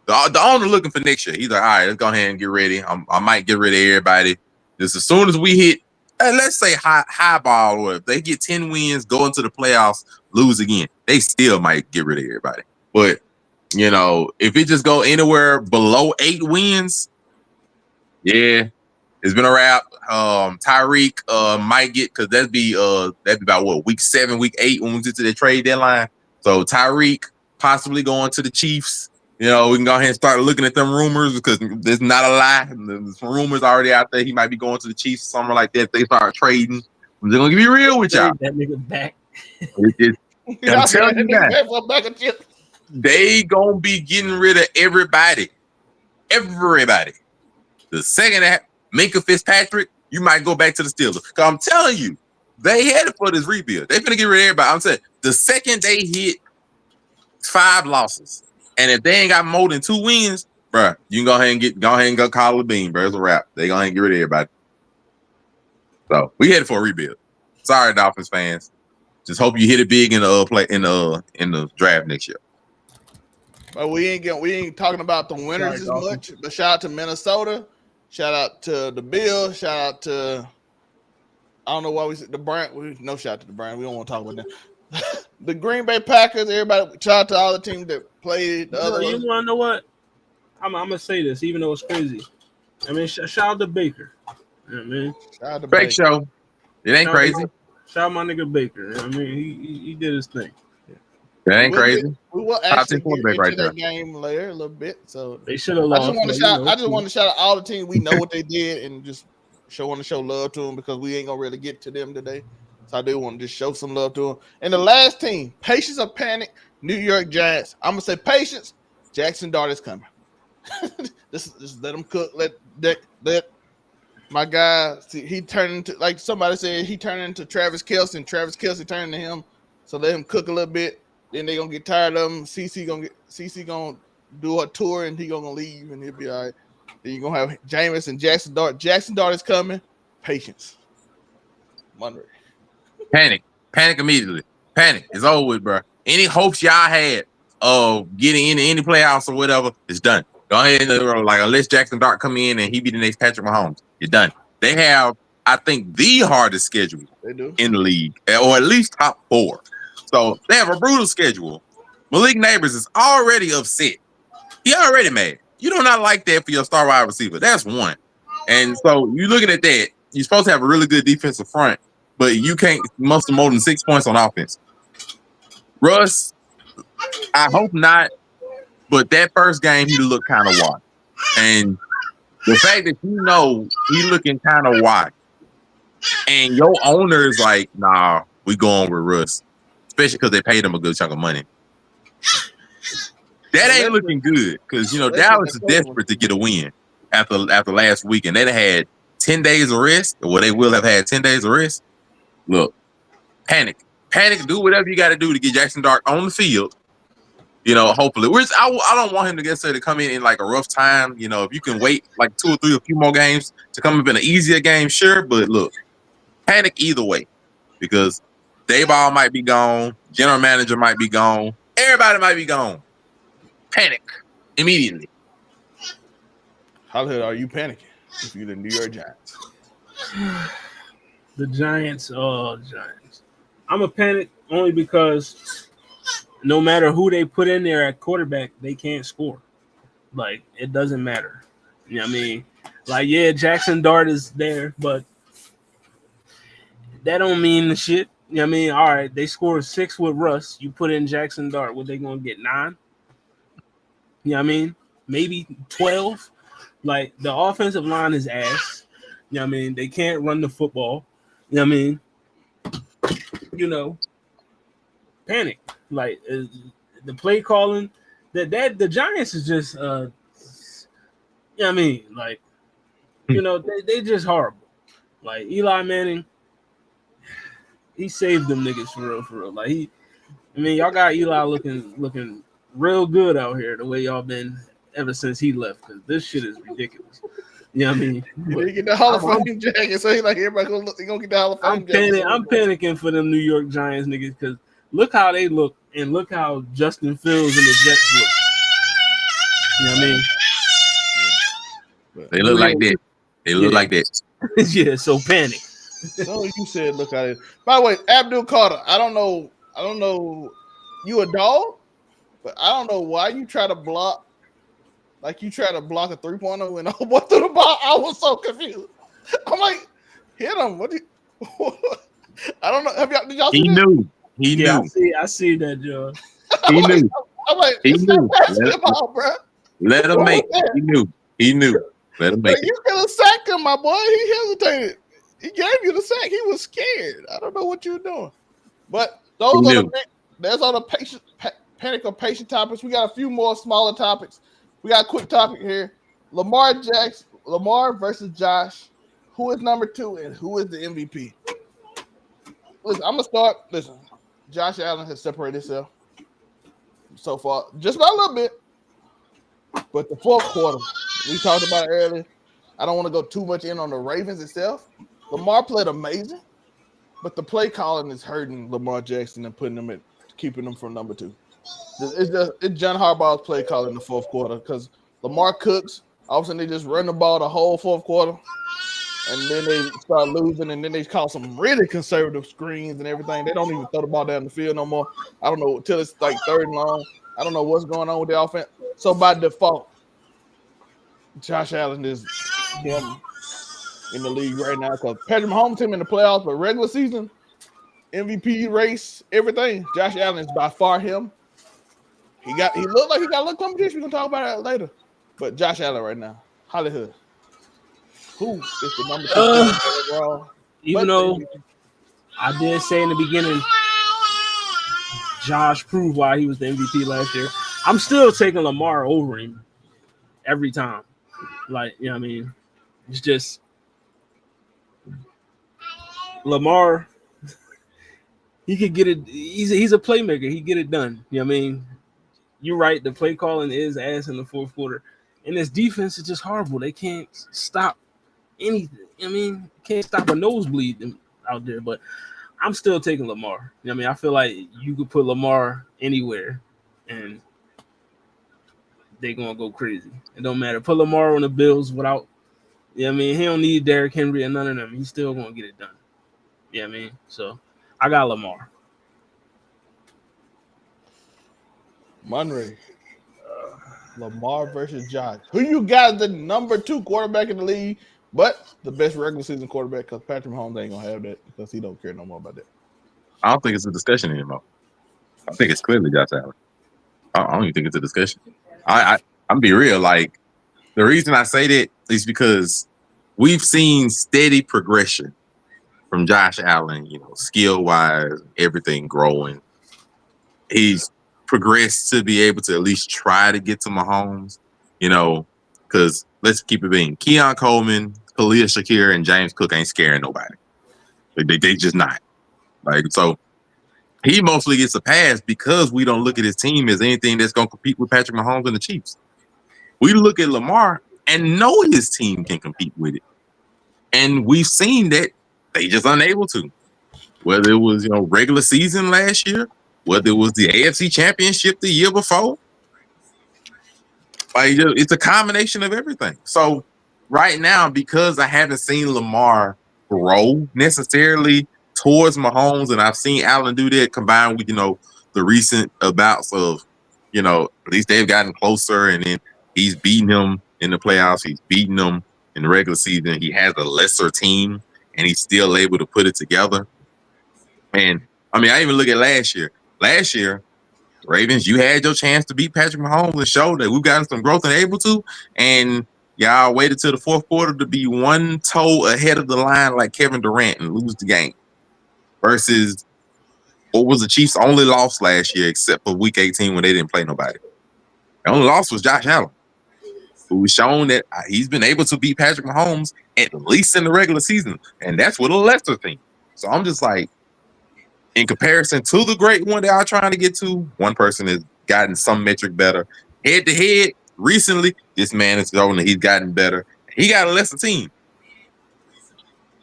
the owner looking for next year. He's like, all right, let's go ahead and get ready. I might get rid of everybody. Just as soon as we hit, let's say high ball, or if they get 10 wins, go into the playoffs, lose again, they still might get rid of everybody. But if it just go anywhere below 8 wins, yeah. It's been a wrap. Tyreek might get, because that'd be about what, week 7, week 8 when we get to the trade deadline. So Tyreek possibly going to the Chiefs. We can go ahead and start looking at them rumors because there's not a lie. There's some rumors already out there. He might be going to the Chiefs, something like that. If they start trading, I'm just gonna be real with y'all. That nigga back. I'm telling you guys, they gonna be getting rid of everybody. Everybody. The second that Minka Fitzpatrick, you might go back to the Steelers. Because I'm telling you, they headed for this rebuild. They're going to get rid of everybody. I'm saying the second they hit 5 losses, and if they ain't got more than 2 wins, bro, you can go ahead and go call it a bean, bro. It's a wrap. They go ahead and get rid of everybody. So we headed for a rebuild. Sorry, Dolphins fans. Just hope you hit it big in the draft next year. But we ain't talking about the winners as much. But shout out to Minnesota. Shout out to the Bills. Shout out to, I don't know why we said the Browns. No shout out to the Browns. We don't want to talk about them. The Green Bay Packers. Everybody. Shout out to all the teams that played. The other. You want to know what? I'm gonna say this, even though it's crazy. I mean, shout out to Baker. You know what I mean? Shout out to Fake show. It ain't crazy. Shout out my nigga Baker. You know what I mean, he did his thing. That ain't crazy. We will actually get into that game later a little bit. So they should have lost. I just want to shout out all the teams. We know what they did and just want to show love to them because we ain't gonna really get to them today. So I do want to just show some love to them. And the last team, patience or panic, New York Giants. I'm gonna say patience. Jackson Dart is coming. Just let him cook. Let my guy. See, he turned into, like somebody said, he turned into Travis Kelce, and Travis Kelce turned to him. So let him cook a little bit. Then they gonna get tired of him. CC gonna do a tour and he gonna leave and he'll be all right. Then you gonna have Jameis and Jackson Dart. Jackson Dart is coming. Patience. Monday. Panic immediately. Panic. It's over with, bro. Any hopes y'all had of getting into any playoffs or whatever, it's done. Go ahead and unless Jackson Dart come in and he be the next Patrick Mahomes, you're done. They have, I think, the hardest schedule in the league, or at least top 4. So they have a brutal schedule. Malik Neighbors is already upset. He already mad. You do not like that for your star wide receiver. That's one. And so you looking at that, you're supposed to have a really good defensive front, but you can't muster more than 6 points on offense. Russ, I hope not, but that first game he looked kind of washed. And the fact that he looking kind of washed, and your owner is like, nah, we going with Russ. Especially because they paid him a good chunk of money. That ain't looking good because Dallas is desperate to get a win after last week, and they had 10 days of rest, or they will have had 10 days of rest. Look, panic, do whatever you got to do to get Jackson Dart on the field. Hopefully, I don't want him to necessarily come in like a rough time. If you can wait like 2 or 3, a few more games to come up in an easier game, sure. But look, panic either way because Dayball might be gone. General manager might be gone. Everybody might be gone. Panic immediately. How the hell are you panicking if you're the New York Giants? The Giants. I'm a panic only because no matter who they put in there at quarterback, they can't score. Like, it doesn't matter. You know what I mean? Like, yeah, Jackson Dart is there, but that don't mean the shit. You know what I mean? All right, they scored 6 with Russ. You put in Jackson Dart. What, they going to get 9? You know what I mean? Maybe 12. Like, the offensive line is ass. You know what I mean? They can't run the football. You know what I mean? You know, panic. Like, the play calling, that the Giants is just, you know what I mean? Like, you know, they just horrible. Like, Eli Manning, he saved them niggas for real, for real. Like, y'all got Eli looking real good out here the way y'all been ever since he left, because this shit is ridiculous. You know what I mean? He didn't get the Hall of Fame jacket, so he like everybody gonna get the Hall of Fame jacket. I'm panicking for them New York Giants niggas, because look how they look and look how Justin Fields and the Jets look. You know what I mean? They look like that. They look like that. Yeah, so panic. So you said look at it. By the way, Abdul Carter, I don't know you a dog, but I don't know why you try to block. Like, you try to block a 3-pointer when I went through the ball. I was so confused. I'm like, hit him. What? I don't know. Did y'all see He that? knew. He knew. I see that, John. He knew. I'm like, He it's knew. not basketball, bro. Let him make it. He knew. He knew. Let him make Like, it. you could have sacked him, my boy. He hesitated. He gave you the sack. He was scared. I don't know what you were doing. But there's all the panic or patient topics. We got a few more smaller topics. We got a quick topic here. Lamar versus Josh. Who is number 2 and who is the MVP? Listen, I'm gonna start. Listen, Josh Allen has separated himself so far, just by a little bit. But the fourth quarter, we talked about it earlier. I don't want to go too much in on the Ravens itself. Lamar played amazing, but the play calling is hurting Lamar Jackson and keeping him from number 2. It's John Harbaugh's play calling in the fourth quarter, because Lamar cooks. All of a sudden, they just run the ball the whole fourth quarter, and then they start losing, and then they call some really conservative screens and everything. They don't even throw the ball down the field no more. I don't know, until it's like 3rd and long. I don't know what's going on with the offense. So by default, Josh Allen is him in the league right now, because Patrick Mahomes him in the playoffs, but regular season, MVP race, everything, Josh Allen is by far him. He looked like he got a little competition. We're gonna talk about that later. But Josh Allen right now, Hollywood. Who is the number 2 overall? Even though I did say in the beginning, Josh proved why he was the MVP last year, I'm still taking Lamar over him every time. Like, you know what I mean? It's just Lamar, he could get it. He's a playmaker. He get it done. You know what I mean? You're right. The play calling is ass in the fourth quarter. And this defense is just horrible. They can't stop anything. I mean, can't stop a nosebleed out there. But I'm still taking Lamar. You know what I mean? I feel like you could put Lamar anywhere and they're going to go crazy. It don't matter. Put Lamar on the Bills without, you know what I mean? He don't need Derrick Henry or none of them. He's still going to get it done. You know what I mean? So I got Lamar. Monray. Lamar versus Josh. Who you got the number 2 quarterback in the league, but the best regular season quarterback, because Patrick Mahomes ain't going to have that because he don't care no more about that. I don't think it's a discussion anymore. I think it's clearly Josh Allen. I don't even think it's a discussion. I'm be real. Like, the reason I say that is because we've seen steady progression from Josh Allen, you know, skill-wise, everything growing. He's progressed to be able to at least try to get to Mahomes, you know, because let's keep it being. Keon Coleman, Khalil Shakir, and James Cook ain't scaring nobody. They just not. Like, so he mostly gets a pass because we don't look at his team as anything that's going to compete with Patrick Mahomes and the Chiefs. We look at Lamar and know his team can compete with it. And we've seen that they just unable to. Whether it was, you know, regular season last year, whether it was the AFC Championship the year before. Like, it's a combination of everything. So right now, because I haven't seen Lamar grow necessarily towards Mahomes, and I've seen Allen do that combined with, you know, the recent bouts of, you know, at least they've gotten closer, and then He's beaten him in the playoffs. He's beaten him in the regular season. He has a lesser team, and he's still able to put it together. And I mean, I even look at last year. Last year, Ravens, you had your chance to beat Patrick Mahomes and show that we've gotten some growth and able to. And y'all waited till the fourth quarter to be one toe ahead of the line like Kevin Durant and lose the game. Versus what was the Chiefs' only loss last year, except for Week 18 when they didn't play nobody. The only loss was Josh Allen, who's shown that he's been able to beat Patrick Mahomes at least in the regular season, and that's with a lesser team. So I'm just like, in comparison to the great one that I'm trying to get to, one person has gotten some metric better. Head to head, recently, this man has shown that he's gotten better. He got a lesser team.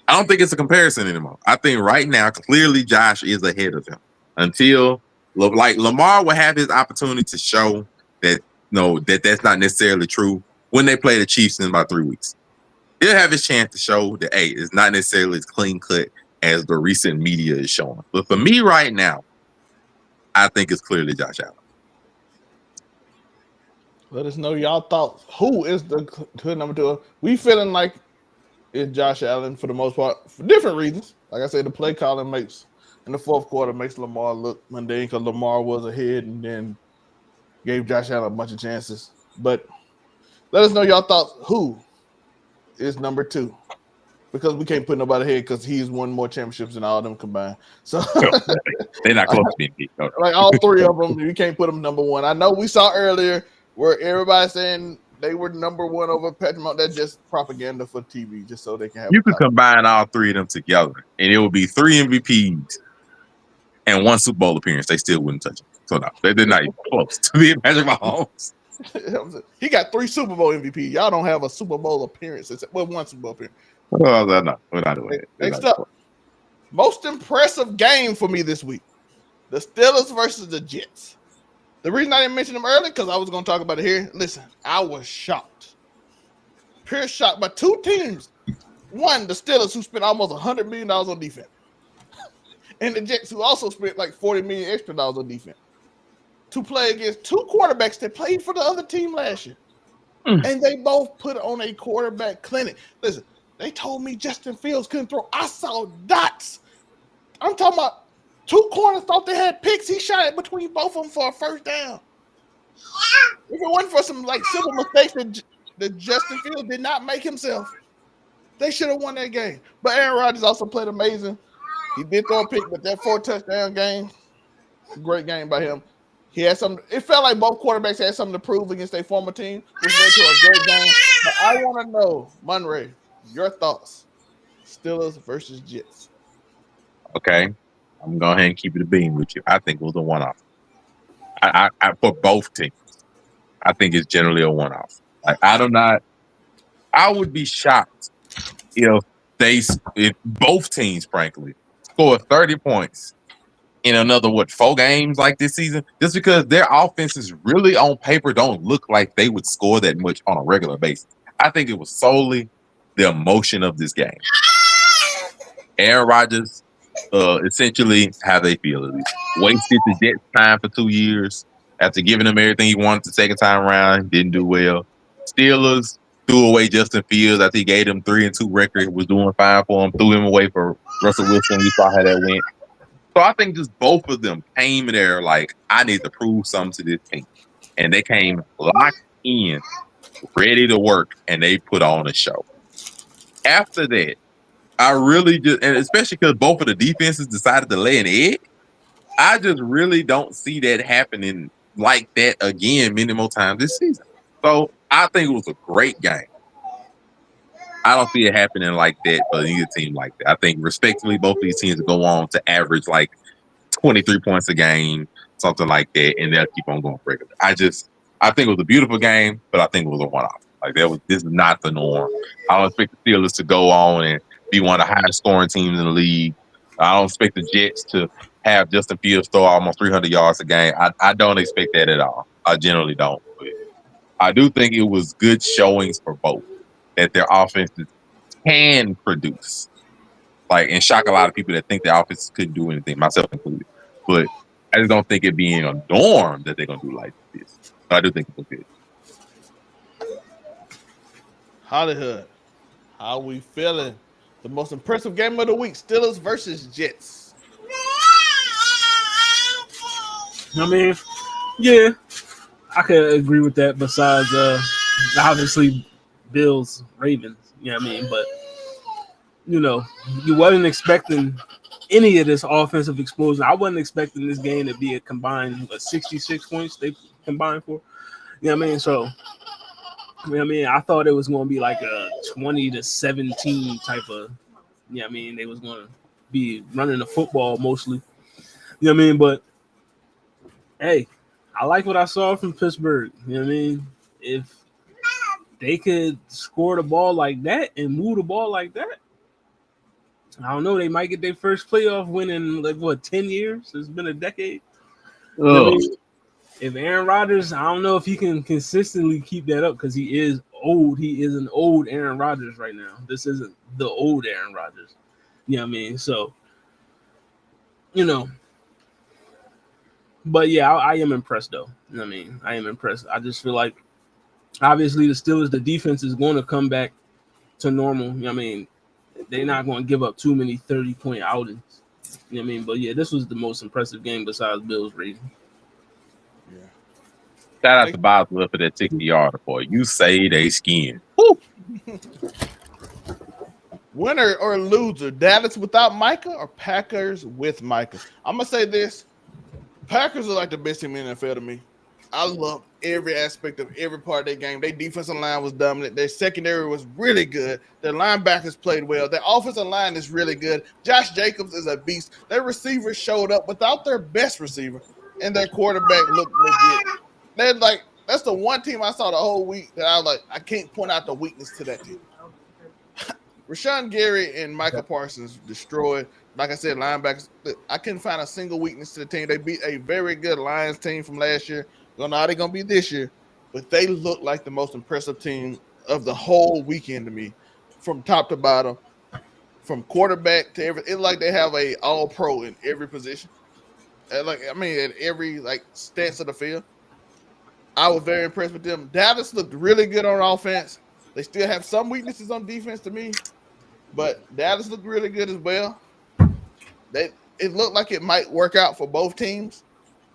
I don't think it's a comparison anymore. I think right now, clearly Josh is ahead of him. Until, like, Lamar will have his opportunity to show that, that's not necessarily true when they play the Chiefs in about 3 weeks. He'll have his chance to show that, hey, it's not necessarily as clean cut as the recent media is showing. But for me right now, I think it's clearly Josh Allen. Let us know y'all thoughts. Who is the good number 2? We feeling like it's Josh Allen for the most part, for different reasons. Like I said, the play calling makes in the fourth quarter makes Lamar look mundane because Lamar was ahead and then gave Josh Allen a bunch of chances. But let us know y'all thoughts. Who is number 2? Because we can't put nobody ahead because he's won more championships than all of them combined. So they're not close to being beat. Like all 3 of them, you can't put them number 1. I know we saw earlier where everybody saying they were number 1 over Patrick Mahomes. That's just propaganda for TV, just so they can have. You could combine all 3 of them together, and it would be 3 MVPs and 1 Super Bowl appearance. They still wouldn't touch it. So no, they're not even close to being Patrick Mahomes. He got 3 Super Bowl MVP. Y'all don't have a Super Bowl appearance. It's 1 Super Bowl appearance. No, we're not doing it. Next up, most impressive game for me this week: the Steelers versus the Jets. The reason I didn't mention them early because I was going to talk about it here. Listen, I was shocked, pure shocked by 2 teams. One, the Steelers, who spent almost $100 million on defense, and the Jets, who also spent like $40 million extra on defense, to play against 2 quarterbacks that played for the other team last year, and they both put on a quarterback clinic. Listen. They told me Justin Fields couldn't throw. I saw dots. I'm talking about 2 corners thought they had picks. He shot it between both of them for a first down. If it wasn't for some like simple mistakes that Justin Fields did not make himself, they should have won that game. But Aaron Rodgers also played amazing. He did throw a pick, but that 4-touchdown game, great game by him. He had some. It felt like both quarterbacks had something to prove against their former team, which led to a great game. But I want to know, Monray, your thoughts. Steelers versus Jets. Okay. I'm going to go ahead and keep it a beam with you. I think it was a one-off. I for both teams. I think it's generally a one-off. Like I would be shocked if both teams, frankly, score 30 points in another 4 games like this season, just because their offenses really on paper don't look like they would score that much on a regular basis. I think it was solely the emotion of this game. Aaron Rodgers, essentially how they feel. Wasted the Jets' time for 2 years after giving them everything he wanted the second time around. Didn't do well. Steelers threw away Justin Fields after he gave them 3-2 record. Was doing fine for him. Threw him away for Russell Wilson. We saw how that went. So I think just both of them came there like, I need to prove something to this team. And they came locked in, ready to work, and they put on a show. After that, I really just, and especially because both of the defenses decided to lay an egg, I just really don't see that happening like that again many more times this season. So I think it was a great game. I don't see it happening like that for either team like that. I think respectively, both of these teams go on to average like 23 points a game, something like that, and they'll keep on going regular. I think it was a beautiful game, but I think it was a one-off. Like this is not the norm. I don't expect the Steelers to go on and be one of the highest scoring teams in the league. I don't expect the Jets to have Justin Fields throw almost 300 yards a game. I don't expect that at all. I generally don't. But I do think it was good showings for both, that their offenses can produce. Like, and shock a lot of people that think their offenses couldn't do anything, myself included. But I just don't think it being a norm that they're going to do like this. But I do think it was good. Hollywood, how we feeling? The most impressive game of the week: Steelers versus Jets. I mean, yeah, I could agree with that. Besides, obviously, Bills, Ravens. You know what I mean? But you wasn't expecting any of this offensive explosion. I wasn't expecting this game to be a combined 66 points they combined for. You know what I mean? So, I thought it was going to be like a 20-17 type of. You know what I mean? They was going to be running the football mostly. You know what I mean? But hey, I like what I saw from Pittsburgh. You know what I mean? If they could score the ball like that and move the ball like that, I don't know. They might get their first playoff win in 10 years? It's been a decade. You know what I mean? If Aaron Rodgers, I don't know if he can consistently keep that up because he is old. He is an old Aaron Rodgers right now. This isn't the old Aaron Rodgers. You know what I mean? So, but yeah, I am impressed though. You know what I mean? I am impressed. I just feel like obviously the Steelers, the defense is going to come back to normal. You know what I mean? They're not going to give up too many 30-point outings. You know what I mean? But yeah, this was the most impressive game besides Bills Ravens. Yeah. Shout out to Boswell for that 60-yarder for you. Say they skin. Woo! Winner or loser, Dallas without Micah or Packers with Micah? I'm going to say this. Packers are like the best team in the NFL to me. I love every aspect of every part of their game. Their defensive line was dominant. Their secondary was really good. Their linebackers played well. Their offensive line is really good. Josh Jacobs is a beast. Their receivers showed up without their best receiver, and their quarterback looked legit. That's the one team I saw the whole week that I was like, I can't point out the weakness to that team. Rashawn Gary and Michael Parsons destroyed. Like I said, linebackers. I couldn't find a single weakness to the team. They beat a very good Lions team from last year. Don't know how they're going to be this year, but they look like the most impressive team of the whole weekend to me, from top to bottom, from quarterback to everything. It's like they have a all-pro in every position. At every stance of the field. I was very impressed with them. Dallas looked really good on offense. They still have some weaknesses on defense to me, but Dallas looked really good as well. It looked like it might work out for both teams,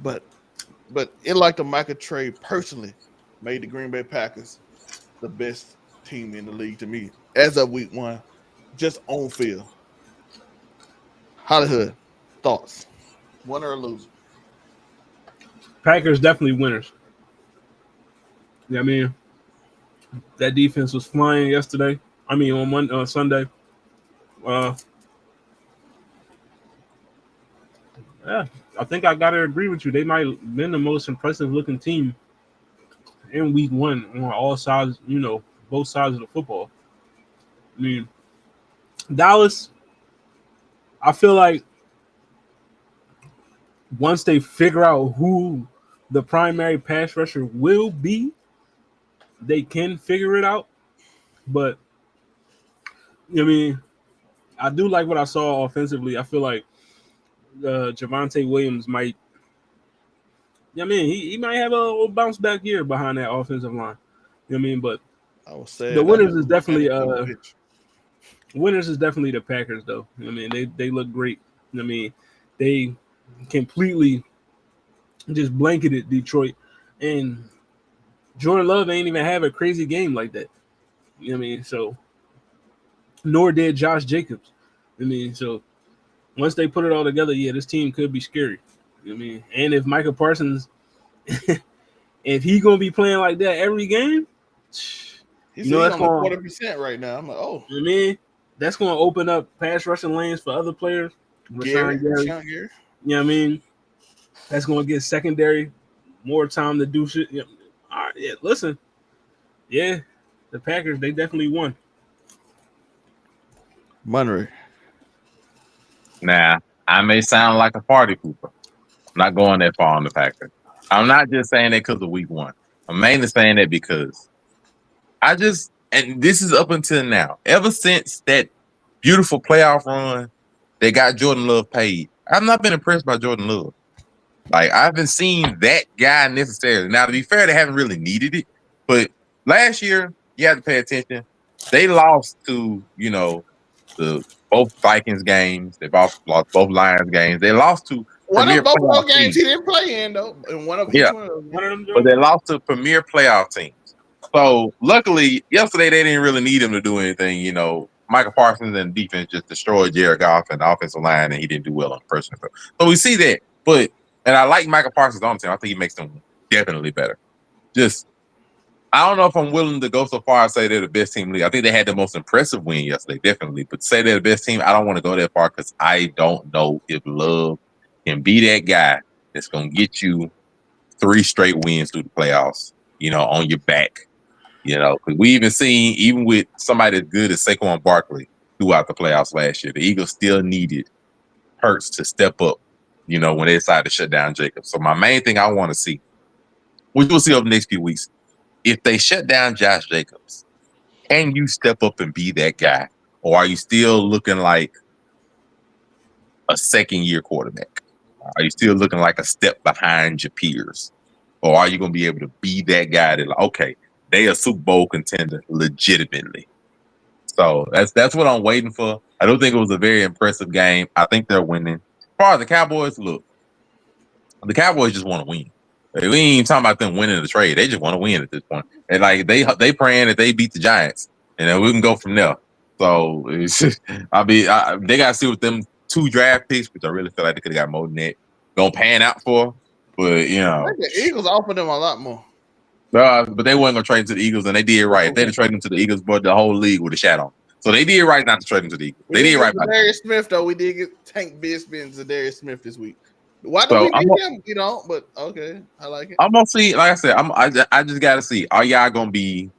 but it like the Micah trade personally made the Green Bay Packers the best team in the league to me as of week one, just on field. Hollywood, thoughts? Winner or loser? Packers definitely winners. You know what I mean? That defense was flying yesterday. I mean, on Sunday. Yeah, I think I got to agree with you. They might have been the most impressive looking team in week one on all sides, both sides of the football. I mean, Dallas, I feel like once they figure out who the primary pass rusher will be, they can figure it out. But, I do like what I saw offensively. I feel like Javonte Williams might, he might have a little bounce back year behind that offensive line. You know what I mean? But I would say the winners is definitely the Packers, though. You know what I mean? They look great. You know what I mean? They completely just blanketed Detroit, and Jordan Love ain't even have a crazy game like that. You know what I mean? So, nor did Josh Jacobs. I mean, so once they put it all together, yeah, this team could be scary. You know what I mean? And if Michael Parsons, if he gonna be playing like that every game, he's on 40% right now. I'm like, oh, you know what I mean, that's gonna open up pass rushing lanes for other players. Rashawn Gary. You know what I mean? That's gonna get secondary more time to do shit. You know, all right, yeah, listen, yeah, the Packers, they definitely won. Monterey. Nah, I may sound like a party pooper. I'm not going that far on the Packers. I'm not just saying that because of week one. I'm mainly saying that because and this is up until now, ever since that beautiful playoff run that got Jordan Love paid, I've not been impressed by Jordan Love. Like, I haven't seen that guy necessarily. Now, to be fair, they haven't really needed it. But last year, you had to pay attention. They lost to, the both Vikings games. They both lost both Lions games. They lost to One premier of both of playoff those games teams. he didn't play in though, and one of each Yeah, one of those. One of them but they joints. lost to premier playoff teams. So luckily, yesterday they didn't really need him to do anything. Michael Parsons and defense just destroyed Jared Goff and the offensive line, and he didn't do well on the personal stuff. So we see that. And I like Michael Parsons on the team. I think he makes them definitely better. I don't know if I'm willing to go so far as say they're the best team in the league. I think they had the most impressive win yesterday, definitely. But say they're the best team, I don't want to go that far because I don't know if Love can be that guy that's going to get you 3 straight wins through the playoffs, on your back. Because we even with somebody as good as Saquon Barkley throughout the playoffs last year, the Eagles still needed Hurts to step up, when they decided to shut down Jacobs. So my main thing I want to see, which we'll see over the next few weeks, if they shut down Josh Jacobs, can you step up and be that guy? Or are you still looking like a second-year quarterback? Are you still looking like a step behind your peers? Or are you going to be able to be that guy that, okay, they a Super Bowl contender legitimately? So that's what I'm waiting for. I don't think it was a very impressive game. I think they're winning. As far as the Cowboys, look, the Cowboys just want to win. We ain't even talking about them winning the trade. They just want to win at this point. And like they praying that they beat the Giants, and then we can go from there. So it's just, they got to see what them 2 draft picks, which I really feel like they could have got more than that, gonna pan out for. But I think the Eagles offered them a lot more. But they weren't gonna trade to the Eagles, and they did right. If they'd have traded them to the Eagles, but the whole league would have shat on. So they did right not to trade them to the Eagles. They did right. Darius Smith though, we did get Tank Bigsby and Darius Smith this week. Why do we need him? But okay, I like it. I'm gonna see. Like I said, I just gotta see. Are y'all gonna be?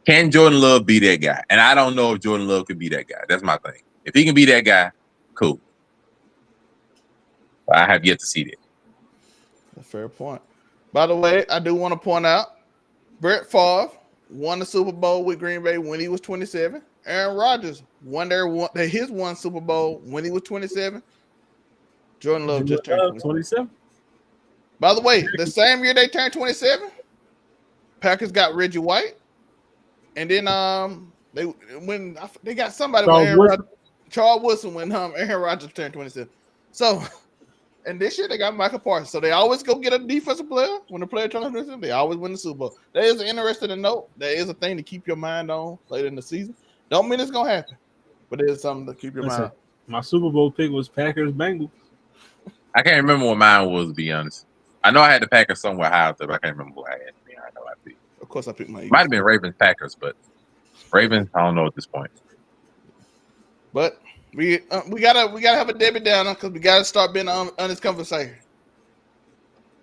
Can Jordan Love be that guy? And I don't know if Jordan Love can be that guy. That's my thing. If he can be that guy, cool. But I have yet to see that. A fair point. By the way, I do want to point out Brett Favre won the Super Bowl with Green Bay when he was 27. Aaron Rodgers won his one Super Bowl when he was 27. Jordan Love just turned 27. By the way, the same year they turned 27, Packers got Reggie White, and then they got somebody Charles Woodson when Aaron Rodgers turned 27. So, and this year they got Michael Parsons. So they always go get a defensive player when the player turns 27. They always win the Super Bowl. That is interesting to note. That is a thing to keep your mind on later in the season. Don't mean it's gonna happen, but it is something to keep your mind on. My Super Bowl pick was Packers Bengals. I can't remember what mine was, to be honest. I know I had the Packers somewhere high up there, but I can't remember who I had. Of course, I picked my Eagles. Might have been Ravens Packers, but Ravens, I don't know at this point. But we gotta have a Debbie Downer because we gotta start being on this conversation.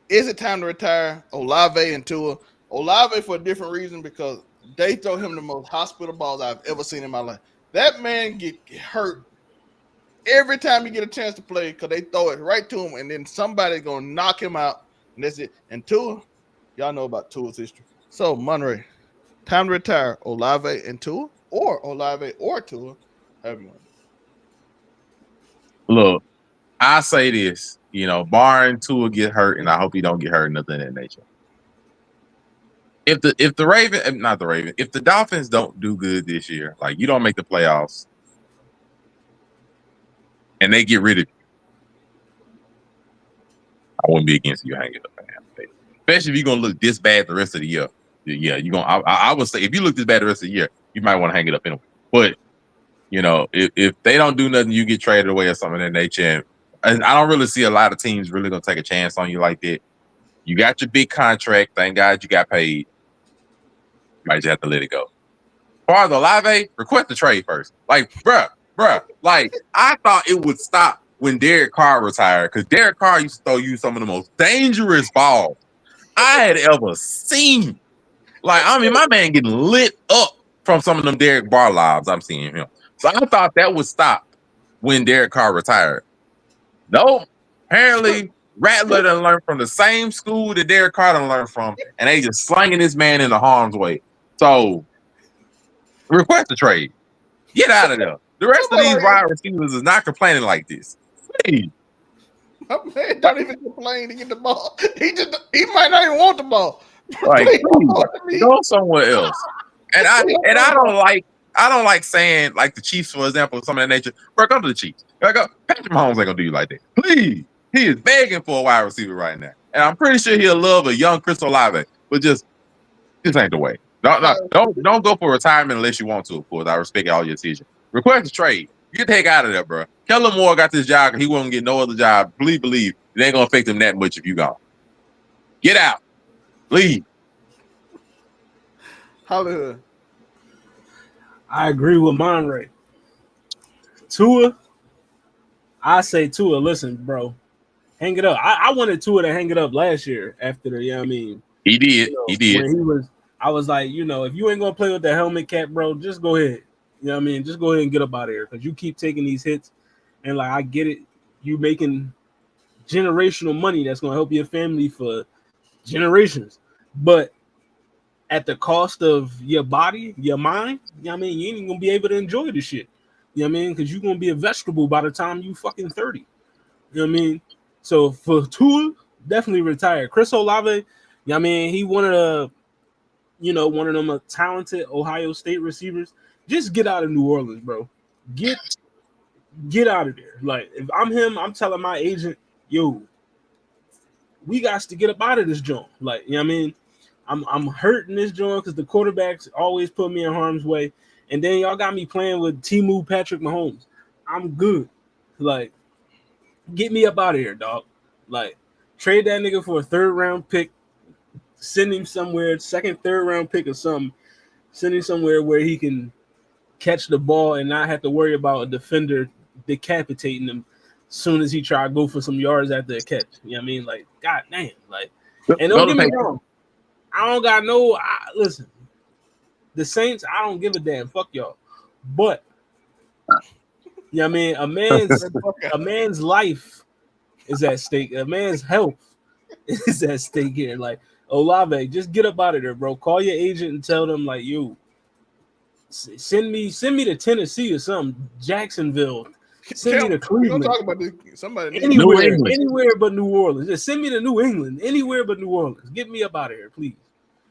Is it time to retire Olave and Tua? Olave for a different reason because they throw him the most hospital balls I've ever seen in my life. That man get hurt every time you get a chance to play because they throw it right to him, and then somebody's gonna knock him out, and that's it. And Tua, y'all know about Tua's history. So Monterey, time to retire Olave and Tua, or Olave or Tua, however you want. Look, I say this, barring Tua get hurt, and I hope he don't get hurt, nothing of that nature. If the Dolphins don't do good this year, like you don't make the playoffs, and they get rid of you, I wouldn't be against you hanging up. Especially if you're gonna look this bad the rest of the year. Yeah, you're gonna. I would say if you look this bad the rest of the year, you might want to hang it up anyway. But if they don't do nothing, you get traded away or something in nature. And I don't really see a lot of teams really gonna take a chance on you like that. You got your big contract. Thank God you got paid. You might just have to let it go. As far as Olave, request the trade first. Like, bruh. Like, I thought it would stop when Derek Carr retired because Derek Carr used to throw you some of the most dangerous balls I had ever seen. Like, I mean, my man getting lit up from some of them Derek Barr lives I'm seeing him. So I thought that would stop when Derek Carr retired. Nope. Apparently, Rattler done learned from the same school that Derek Carr done learned from, and they just slinging this man into harm's way. So, request a trade. Get out of there. The rest of these wide receivers is not complaining like this. Please. My man don't even complain to get the ball. He might not even want the ball. Like, please, go somewhere else. And I don't like saying like the Chiefs, for example, some of that nature. Bro, go to the Chiefs. Patrick Mahomes ain't gonna do you like that. Please. He is begging for a wide receiver right now. And I'm pretty sure he'll love a young Chris Olave, but just this ain't the way. Don't go for retirement unless you want to, of course. I respect all your decisions. Request a trade. Get the heck out of there, bro. Kellen Moore got this job and he won't get no other job. Believe it ain't gonna affect him that much if you gone. Get out. Leave. Hollywood. I agree with Monray. Tua, I say Tua, listen, bro, hang it up. I wanted Tua to hang it up last year after the, I mean. He did. He did. When I was like, if you ain't gonna play with the helmet cap, bro, just go ahead. You know what I mean? Just go ahead and get up out of here because you keep taking these hits. And like, I get it. You making generational money that's gonna help your family for generations. But at the cost of your body, your mind, you know what I mean? You ain't even gonna be able to enjoy the shit. You know what I mean? Because you're gonna be a vegetable by the time you fucking 30. You know what I mean? So for Tua, definitely retire. Chris Olave, you know what I mean? He one of them talented Ohio State receivers. Just get out of New Orleans, bro. Get out of there. Like, if I'm him, I'm telling my agent, yo, we got to get up out of this joint. Like, you know what I mean? I'm hurting this joint because the quarterbacks always put me in harm's way. And then y'all got me playing with Temu Patrick Mahomes. I'm good. Like, get me up out of here, dog. Like, trade that nigga for a 3rd round pick. Send him somewhere, 2nd, 3rd round pick or something. Send him somewhere where he can catch the ball and not have to worry about a defender decapitating him as soon as he try to go for some yards after a catch. You know what I mean? Like, god damn. Like, and don't get me wrong. I don't got listen. The Saints, I don't give a damn. Fuck y'all. But you know what I mean? A man's life is at stake. A man's health is at stake here. Like, Olave, just get up out of there, bro. Call your agent and tell them, like, you send me to Tennessee or something, Jacksonville. Send me to Cleveland. Don't talk about this. Somebody anywhere but New Orleans. Just send me to New England, anywhere but New Orleans. Get me up out of here, please.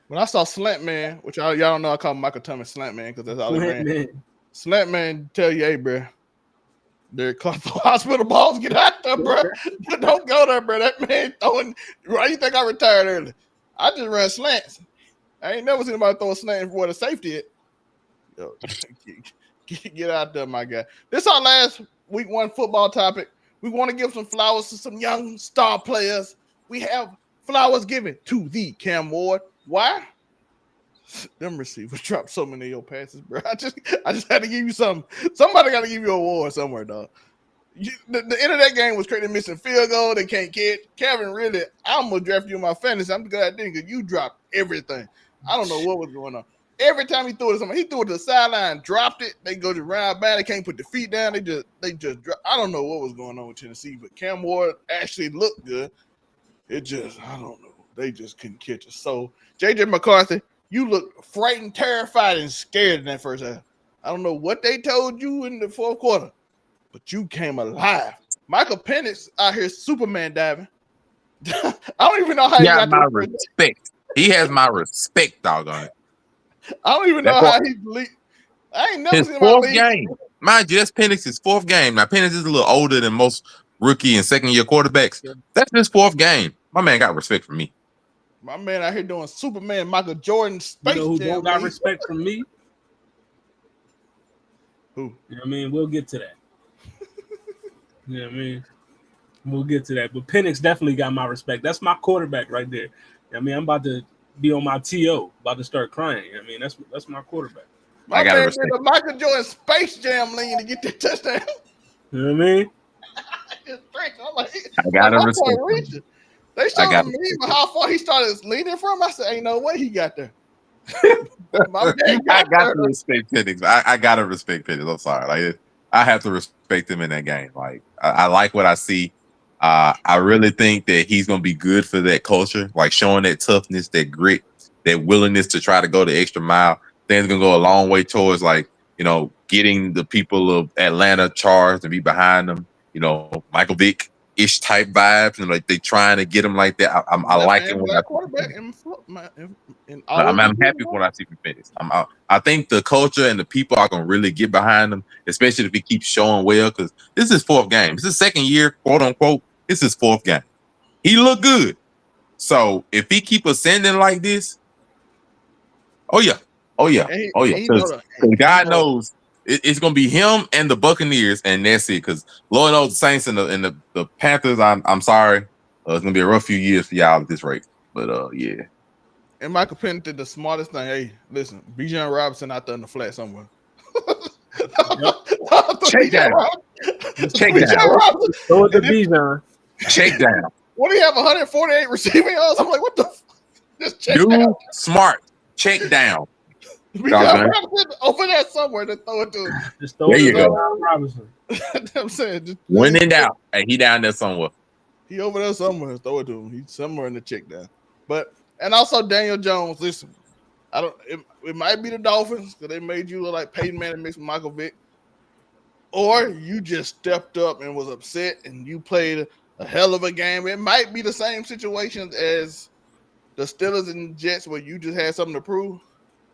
When I saw Slant Man, which y'all don't know, I call Michael Thomas Slant Man because that's all he ran. Slant Man tell you, hey, bro, they're hospital balls. Get out there, bro. Don't go there, bro. That man throwing. Why you think I retired early? I just ran slants. I ain't never seen anybody throw a slant for the safety it. Yo, get out there, my guy. This our last week 1 football topic. We want to give some flowers to some young star players. We have flowers given to the Cam Ward. Why? Them receivers dropped so many of your passes, bro. I just had to give you something. Somebody got to give you an award somewhere, dog. The end of that game was crazy. Missing field goal. They can't catch. Kevin, really, I'm going to draft you in my fantasy. I'm glad I didn't because you dropped everything. I don't know what was going on. Every time he threw it to somebody, he threw it to the sideline, dropped it. They go to round back. They can't put the feet down. They just drop. I don't know what was going on with Tennessee, but Cam Ward actually looked good. I don't know. They just couldn't catch us. So, J.J. McCarthy, you look frightened, terrified, and scared in that first half. I don't know what they told you in the 4th quarter, but you came alive. Michael Penix out here Superman diving. I don't even know how he got my respect. He has my respect, doggone it. I don't even know how he's lead. I ain't never seen him 4th game. Mind you, that's Penix's 4th game. Now, Penix is a little older than most rookie and 2nd-year quarterbacks. That's his 4th game. My man got respect from me. My man out here doing Superman, Michael Jordan, Space Jam. Who don't got respect from me? Who? You know what I mean? We'll get to that. You know what I mean? We'll get to that. But Penix definitely got my respect. That's my quarterback right there. I mean, I'm about to be on my TO, about to start crying. I mean, that's my quarterback. My man did a Michael Jordan Space Jam lean to get that touchdown. You know what I mean? I got to respect. They showed me how far he started leaning from. I said, ain't no way he got there. I got to respect Penix. I got to respect Penix. I'm sorry. Like, I have to respect him in that game. Like, I like what I see. I really think that he's going to be good for that culture, like showing that toughness, that grit, that willingness to try to go the extra mile. Then it's going to go a long way towards, like, getting the people of Atlanta charged and be behind them. Michael Vick, ish type vibes, and like they trying to get him like that. I like it when quarterback I'm happy when I see him finish. I think the culture and the people are gonna really get behind him, especially if he keeps showing well. Because this is his 4th game. It's his 2nd year, quote unquote. It's his 4th game. He look good. So if he keep ascending like this, oh yeah. Because God knows it's gonna be him and the Buccaneers, and that's it. Because Lord knows the Saints and the Panthers. I'm sorry, it's gonna be a rough few years for y'all at this rate. But yeah. And Michael Penn did the smartest thing. Hey, listen, Bijan Robinson out there in the flat somewhere. Check down. Check down. Throw it to Bijan. Check down. What do you have? 148 receiving yards? I'm like, what the? Just check Dude, down. smart. Check down. Bijan Robinson over there somewhere to throw it to. Just throw there it you to go. Robinson. I'm saying, when in doubt, hey, he down there somewhere. He over there somewhere. Throw it to him. He's somewhere in the check down. But and also Daniel Jones. Listen, I don't. It might be the Dolphins because they made you look like Peyton Manning mixed with Michael Vick, or you just stepped up and was upset and you played a hell of a game. It might be the same situation as the Steelers and Jets where you just had something to prove.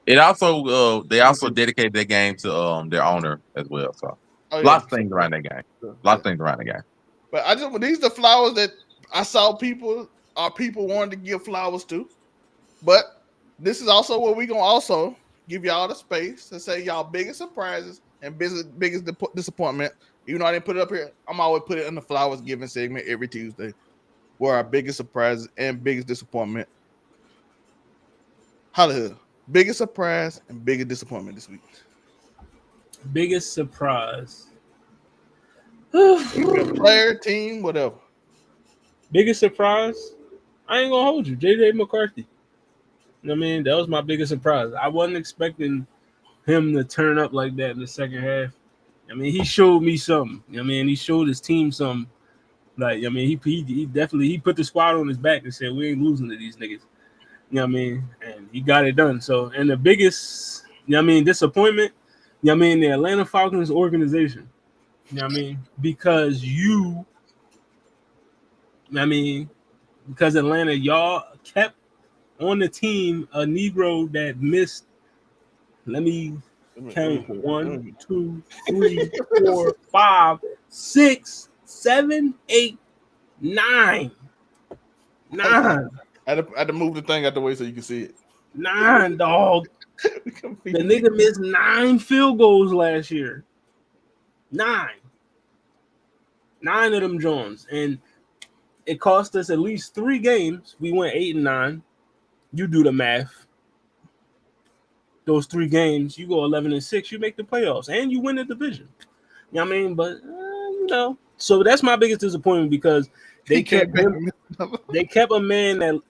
It also they also dedicated their game to their owner as well. So lots of things around that game. Lots of things around the game. But these are the flowers that I saw people wanted to give flowers to. But this is also where we're gonna also give y'all the space to say y'all biggest surprises and biggest disappointment. Even though I didn't put it up here, I'm always put it in the flowers giving segment every Tuesday. Where our biggest surprises and biggest disappointment. Hallelujah. Biggest surprise and biggest disappointment this week. Biggest surprise. Player, team, whatever. Biggest surprise? I ain't gonna hold you. JJ McCarthy. You know what I mean? That was my biggest surprise. I wasn't expecting him to turn up like that in the second half. I mean, he showed me something. You know what I mean? He showed his team something. Like, I mean, he definitely put the squad on his back and said, we ain't losing to these niggas. You know what I mean? And he got it done. So, and the biggest, you know what I mean, disappointment, you know what I mean, the Atlanta Falcons organization. You know what I mean? Because because Atlanta, y'all kept on the team a Negro that missed, let me count, 1, 2, 3, 4, 5, 6, 7, 8, 9. 9. I had to move the thing out the way so you can see it. 9, dog. The nigga missed 9 field goals last year. 9 of them Jones. And it cost us at least 3 games. We went 8-9. You do the math. Those 3 games, you go 11-6, you make the playoffs, and you win the division. You know what I mean? But so that's my biggest disappointment because they kept a man that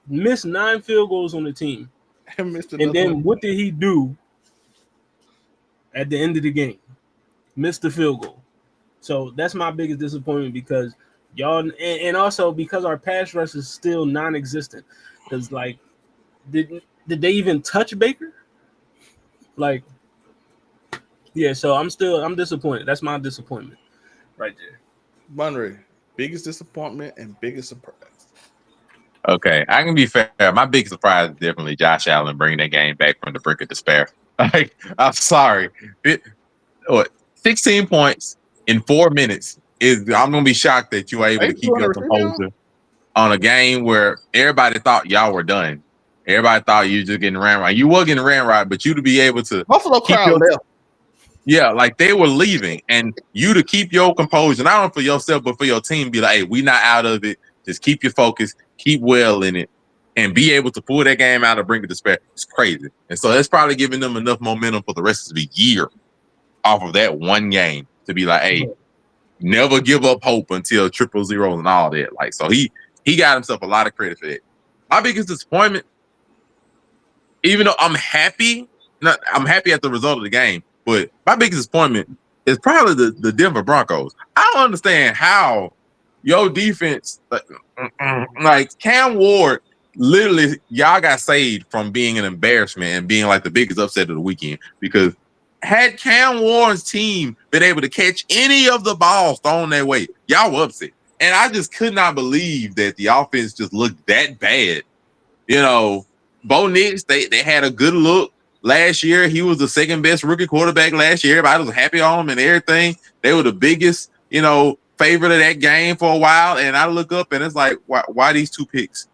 missed 9 field goals on the team, and then what did he do at the end of the game? Missed the field goal. So that's my biggest disappointment because y'all, and also because our pass rush is still non-existent. Because like, did they even touch Baker? Like, yeah. So I'm disappointed. That's my disappointment, right there. Monterey, biggest disappointment and biggest surprise. Okay, I can be fair. My biggest surprise is definitely Josh Allen bringing that game back from the brink of despair. Like, I'm sorry. 16 points in 4 minutes I'm gonna be shocked that you were able to keep your composure on a game where everybody thought y'all were done. Everybody thought you were just getting ran right. You were getting ran right, but you to be able to Buffalo crowd left. Yeah, like they were leaving, and you to keep your composure, not only for yourself but for your team. Be like, hey, we not out of it. Just keep your focus, keep well in it, and be able to pull that game out and bring it to despair. It's crazy, and so that's probably giving them enough momentum for the rest of the year off of that one game to be like, hey, never give up hope until 000 and all that. Like, so he got himself a lot of credit for that. My biggest disappointment, even though I'm happy at the result of the game, but my biggest disappointment is probably the Denver Broncos. I don't understand how your defense, like Cam Ward, literally, y'all got saved from being an embarrassment and being like the biggest upset of the weekend, because had Cam Ward's team been able to catch any of the balls thrown their way, y'all were upset. And I just could not believe that the offense just looked that bad. You know, Bo Nix, they had a good look last year. He was the second best rookie quarterback last year. Everybody was happy on him and everything. They were the biggest, favorite of that game for a while. And I look up and it's like, why these 2 picks?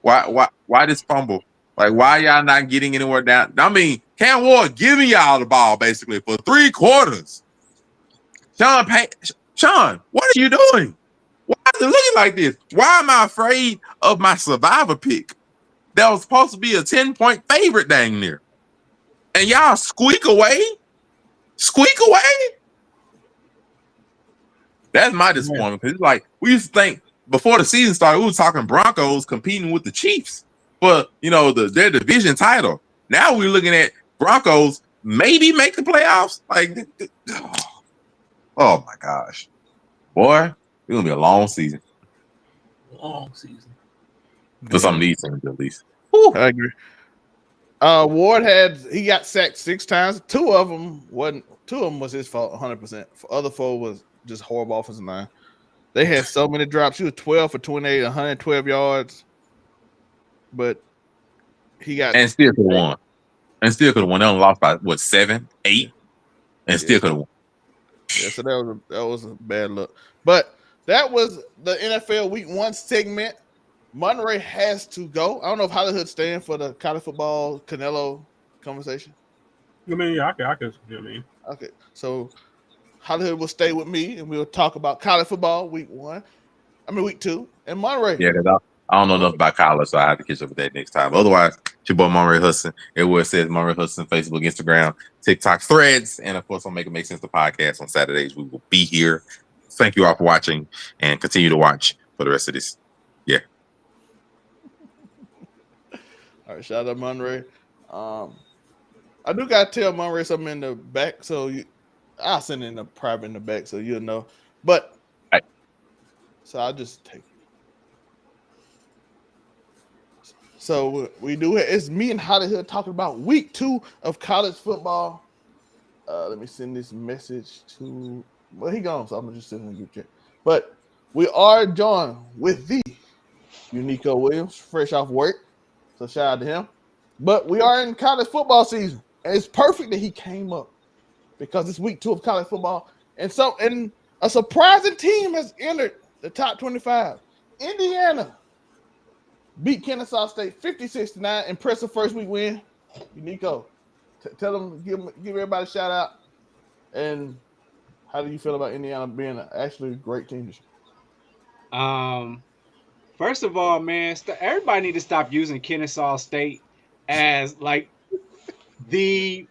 Why this fumble? Like, why y'all not getting anywhere down? I mean, Cam Ward giving y'all the ball basically for 3 quarters. Sean, what are you doing? Why is it looking like this? Why am I afraid of my survivor pick that was supposed to be a 10-point favorite dang near? And y'all squeak away? That's my disappointment. Because it's like, we used to think before the season started, we were talking Broncos competing with the Chiefs for, their division title. Now we're looking at Broncos maybe make the playoffs. Like, oh my gosh. Boy, it's going to be a long season. For some of these things, at least. I agree. Ward got sacked 6 times. 2 of them was his fault, 100%. The other 4 was just horrible offensive line. They had so many drops. He was 12 for 28, 112 yards. But he got and still could have won. They only lost by 7, 8, and still could have won. Yeah, so that was a bad look. But that was the NFL Week 1 segment. Monterey has to go. I don't know if Hollywood staying for the college football Canelo conversation. I mean, yeah, I can. Okay, so Hollywood will stay with me, and we'll talk about college football Week 2, and Monterey. Yeah, because I don't know enough about college, so I have to catch up with that next time. Otherwise, it's your boy Monterey Hudson. Everywhere it says Monterey Hudson, Facebook, Instagram, TikTok, Threads, and of course on Make It Make Sense, the podcast on Saturdays. We will be here. Thank you all for watching, and continue to watch for the rest of this. Yeah. All right, shout out to Monterey. I do gotta tell Monterey something in the back, so I'll send it in the private in the back, so you'll know. But so I'll just take it. So we do it. It's me and Hollywood talking about Week 2 of college football. Let me send this message to. Well, he gone, so I'm gonna just send him a group chat. But we are joined with the Unico Williams, fresh off work. So shout out to him. But we are in college football season. And it's perfect that he came up because it's Week 2 of college football. And a surprising team has entered the top 25. Indiana beat Kennesaw State 56-9. Impressive first week win. Unico, tell them, give everybody a shout out. And how do you feel about Indiana being actually a great team this year? First of all, man, everybody need to stop using Kennesaw State as like the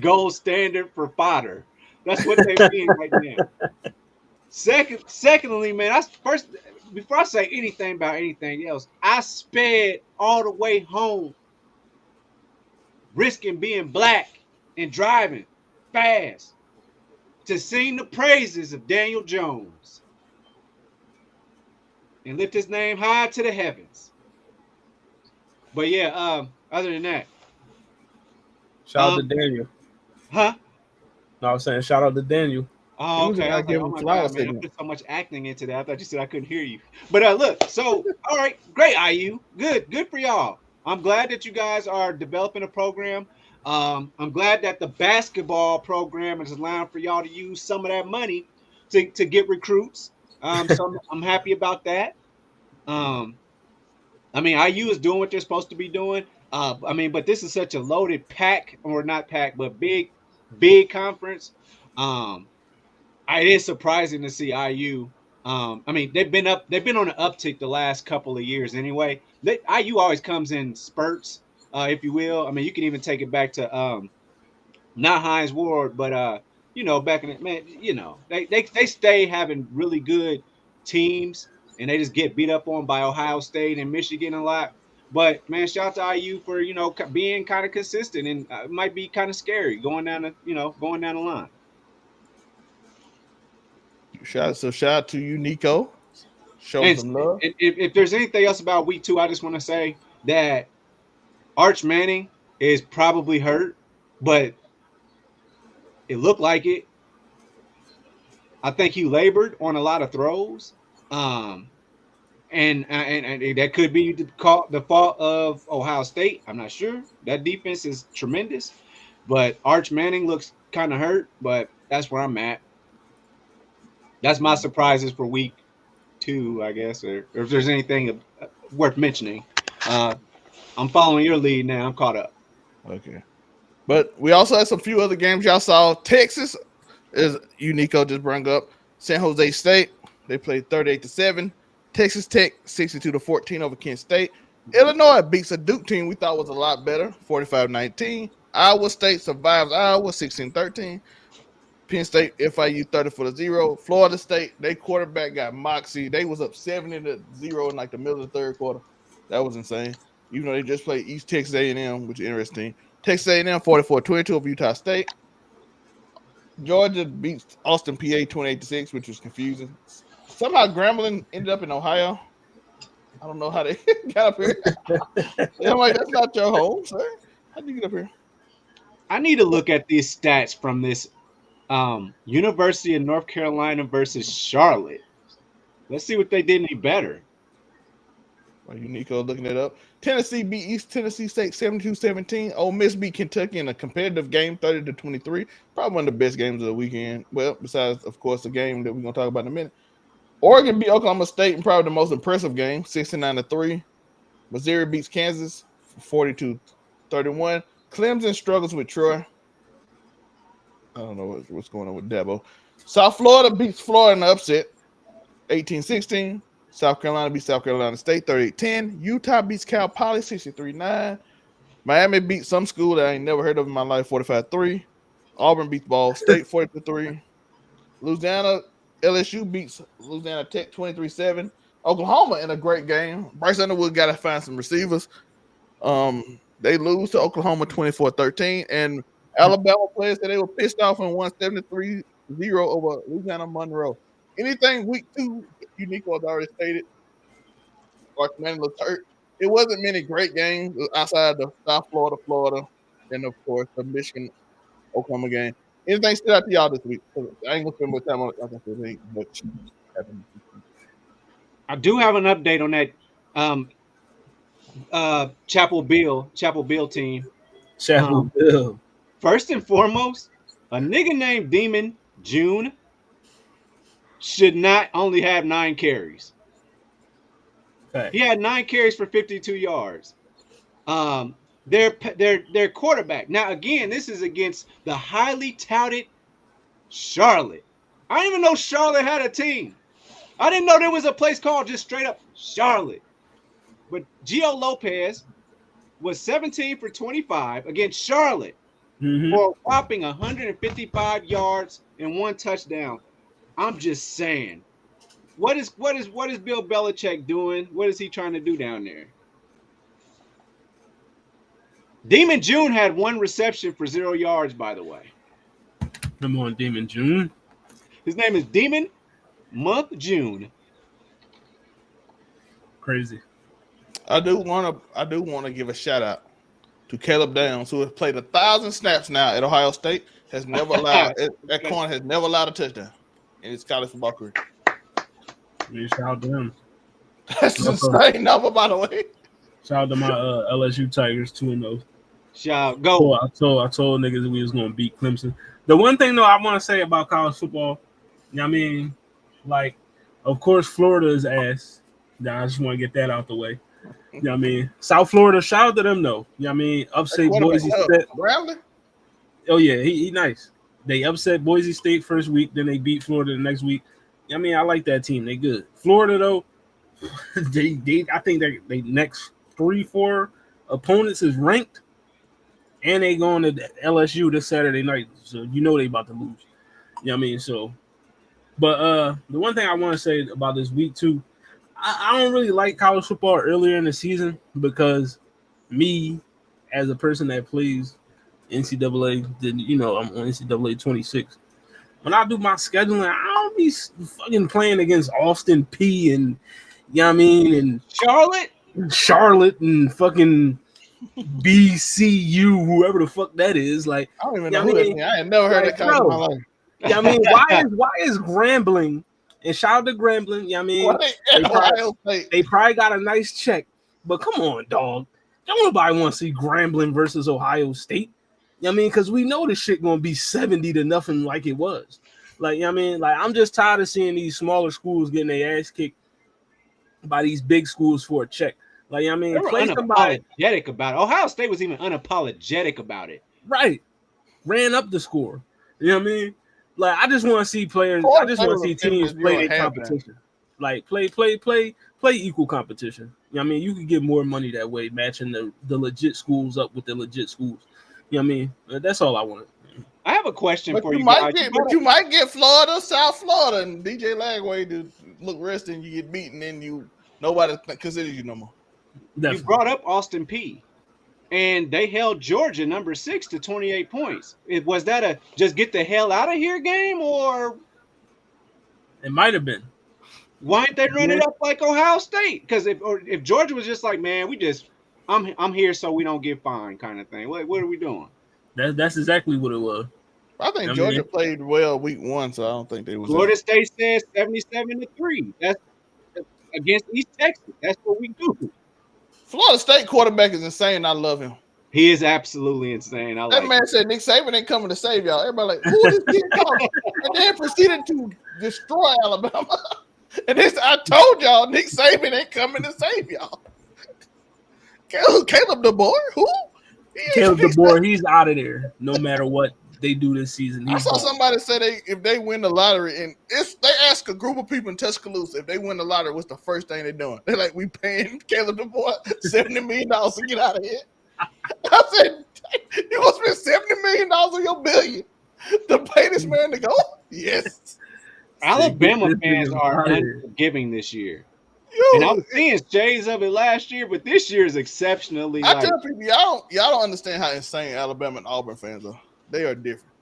gold standard for fodder. That's what they're being right now. Secondly, man, before I say anything about anything else, I sped all the way home, risking being black and driving fast to sing the praises of Daniel Jones and lift his name high to the heavens. But yeah, other than that, shout out to Daniel. Huh? No, I was saying shout out to Daniel. Oh, okay. I put so much acting into that. I thought you said I couldn't hear you. But look, so all right, great, IU. Good for y'all. I'm glad that you guys are developing a program. I'm glad that the basketball program is allowing for y'all to use some of that money to get recruits. So I'm happy about that. I mean, IU is doing what they're supposed to be doing. But this is such a loaded but big conference. It is surprising to see IU. They've been on an uptick the last couple of years anyway. IU always comes in spurts, if you will. I mean, you can even take it back to not Hines Ward, but back in they stay having really good teams, and they just get beat up on by Ohio State and Michigan a lot. But man, shout out to IU for being kind of consistent, and it might be kind of scary going down the line. Shout out to you, Nico. Show some love. If there's anything else about Week 2, I just want to say that Arch Manning is probably hurt, but it looked like it. I think he labored on a lot of throws. And that could be the fault of Ohio State. I'm not sure. That defense is tremendous, but Arch Manning looks kind of hurt. But that's where I'm at. That's my surprises for week 2, I guess, or if there's anything worth mentioning. I'm following your lead now. I'm caught up. Okay. But we also had some few other games y'all saw. Texas, as Unico just brought up, San Jose State, they played 38-7. Texas Tech 62-14 over Kent State. Illinois beats a Duke team we thought was a lot better, 45-19. Iowa State survives Iowa 16-13. Penn State FIU 30-0. Florida State, their quarterback got moxie. They was up 70-0 in like the middle of the third quarter. That was insane. Even though they just played East Texas A&M, which is interesting. Texas A&M 44-22 over Utah State. Georgia beats Austin PA 28-6, which was confusing. Somehow Grambling ended up in Ohio. I don't know how they got up here. I'm like, that's not your home, sir. How'd you get up here? I need to look at these stats from this University of North Carolina versus Charlotte. Let's see what they did any better. Unico looking it up. Tennessee beat East Tennessee State 72-17. Ole Miss beat Kentucky in a competitive game 30-23. Probably one of the best games of the weekend. Well, besides, of course, the game that we're going to talk about in a minute. Oregon beat Oklahoma State in probably the most impressive game, 69-3. Missouri beats Kansas 42-31. Clemson struggles with Troy. I don't know what's going on with Dabo. South Florida beats Florida in the upset, 18-16. South Carolina beats South Carolina State 38-10. Utah beats Cal Poly 63-9. Miami beats some school that I ain't never heard of in my life 45-3. Auburn beats Ball State 42-3. Louisiana LSU beats Louisiana Tech 23-7. Oklahoma in a great game. Bryce Underwood got to find some receivers. They lose to Oklahoma 24-13. And Alabama players said they were pissed off and won 73-0 over Louisiana Monroe. Anything week 2, Unico has already stated. Arch Manning looks hurt. It wasn't many great games outside the South Florida, and of course the Michigan Oklahoma game. Anything stood out to y'all this week? I ain't gonna spend much time on it. But I do have an update on that Chapel Bill team. Chapel Bill. First and foremost, a nigga named Demon June should not only have 9 carries. Okay. He had 9 carries for 52 yards. Their quarterback. Now, again, this is against the highly touted Charlotte. I didn't even know Charlotte had a team. I didn't know there was a place called just straight up Charlotte. But Gio Lopez was 17 for 25 against Charlotte for a whopping 155 yards and 1 touchdown. I'm just saying, what is Bill Belichick doing? What is he trying to do down there? Demon June had 1 reception for 0 yards, by the way. Come on, Demon June. His name is Demon Month June. Crazy. I do want to give a shout out to Caleb Downs, who has played 1,000 snaps now at Ohio State. Has never allowed that corner has never allowed a touchdown in his college football career. Yeah, shout out to him. That's an insane number, by the way. Shout out to my LSU Tigers 2-0. Shout go. I told niggas we was gonna beat Clemson. The one thing though I want to say about college football, you know what I mean, like, of course Florida is ass. I just want to get that out the way. You know what I mean? South Florida, shout out to them though. You know what I mean? Upset Boise State. Bradley? Oh yeah, he nice. They upset Boise State first week, then they beat Florida the next week. I mean, I like that team. They good. Florida though, I think they next 3-4 opponents is ranked, and they going to LSU this Saturday night. So you know they about to lose. You know what I mean? So, but the one thing I want to say about this week 2, I don't really like college football earlier in the season because me, as a person that plays NCAA, I'm on NCAA 26. When I do my scheduling, I don't be fucking playing against Austin P and, you know what I mean, and Charlotte and fucking BCU, whoever the fuck that is. Like, I don't even know who that is. I ain't never heard that kind of my life. Yeah, I mean, why is Grambling And shout out to Grambling. You know what I mean? Well, they at Ohio State. They probably got a nice check. But come on, dog. Don't nobody want to see Grambling versus Ohio State. You know what I mean? Because we know this shit going to be 70-0 like it was. Like, you know what I mean? Like, I'm just tired of seeing these smaller schools getting their ass kicked by these big schools for a check. Like, you know what I mean? They were Play somebody. unapologetic about it. Ohio State was even unapologetic about it. Right. Ran up the score. You know what I mean? Like, I just want to see players. I just want to see teams play their competition. Like, play equal competition. You know what I mean? You can get more money that way, matching the legit schools up with the legit schools. You know what I mean? That's all I want. I have a question for you. You might get Florida, South Florida, and DJ Lagway to look rested and you get beaten and nobody considers you no more. Definitely. You brought up Austin Peay, and they held Georgia number 6 to 28 points. Was that a just get the hell out of here game, or it might have been? Why didn't they run it up like Ohio State? Because if Georgia was just like, man, I'm here so we don't get fined, kind of thing. What are we doing? That's exactly what it was. I think Georgia played well week 1, so I don't think they was. Florida State says 77-3. That's against East Texas. That's what we do. Florida State quarterback is insane. I love him. He is absolutely insane. That man said Nick Saban ain't coming to save y'all. Everybody like, who is this kid coming? And then proceeded to destroy Alabama. And I told y'all Nick Saban ain't coming to save y'all. Caleb DeBoer? Who? Caleb DeBoer, he's out of there no matter what they do this season. I saw somebody say if they win the lottery, and they ask a group of people in Tuscaloosa if they win the lottery, what's the first thing they're doing? They're like, we paying Caleb DeBoer $70 million to get out of here. I said, you gonna spend $70 million on your billion to pay this man to go? Yes. Alabama fans are unforgiving this year. And I was seeing shades of it last year, but this year is exceptionally. I tell people, y'all don't understand how insane Alabama and Auburn fans are. They are different.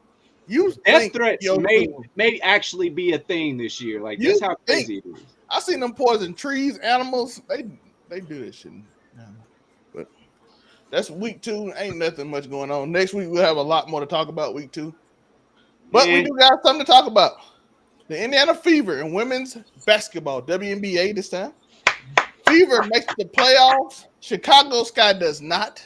Death threats may actually be a thing this year. Like that's how crazy it is. I seen them poison trees, animals. They do this shit. But that's week 2. Ain't nothing much going on. Next week we'll have a lot more to talk about week 2. But we do got something to talk about. The Indiana Fever in women's basketball, WNBA this time. Fever makes the playoffs. Chicago Sky does not.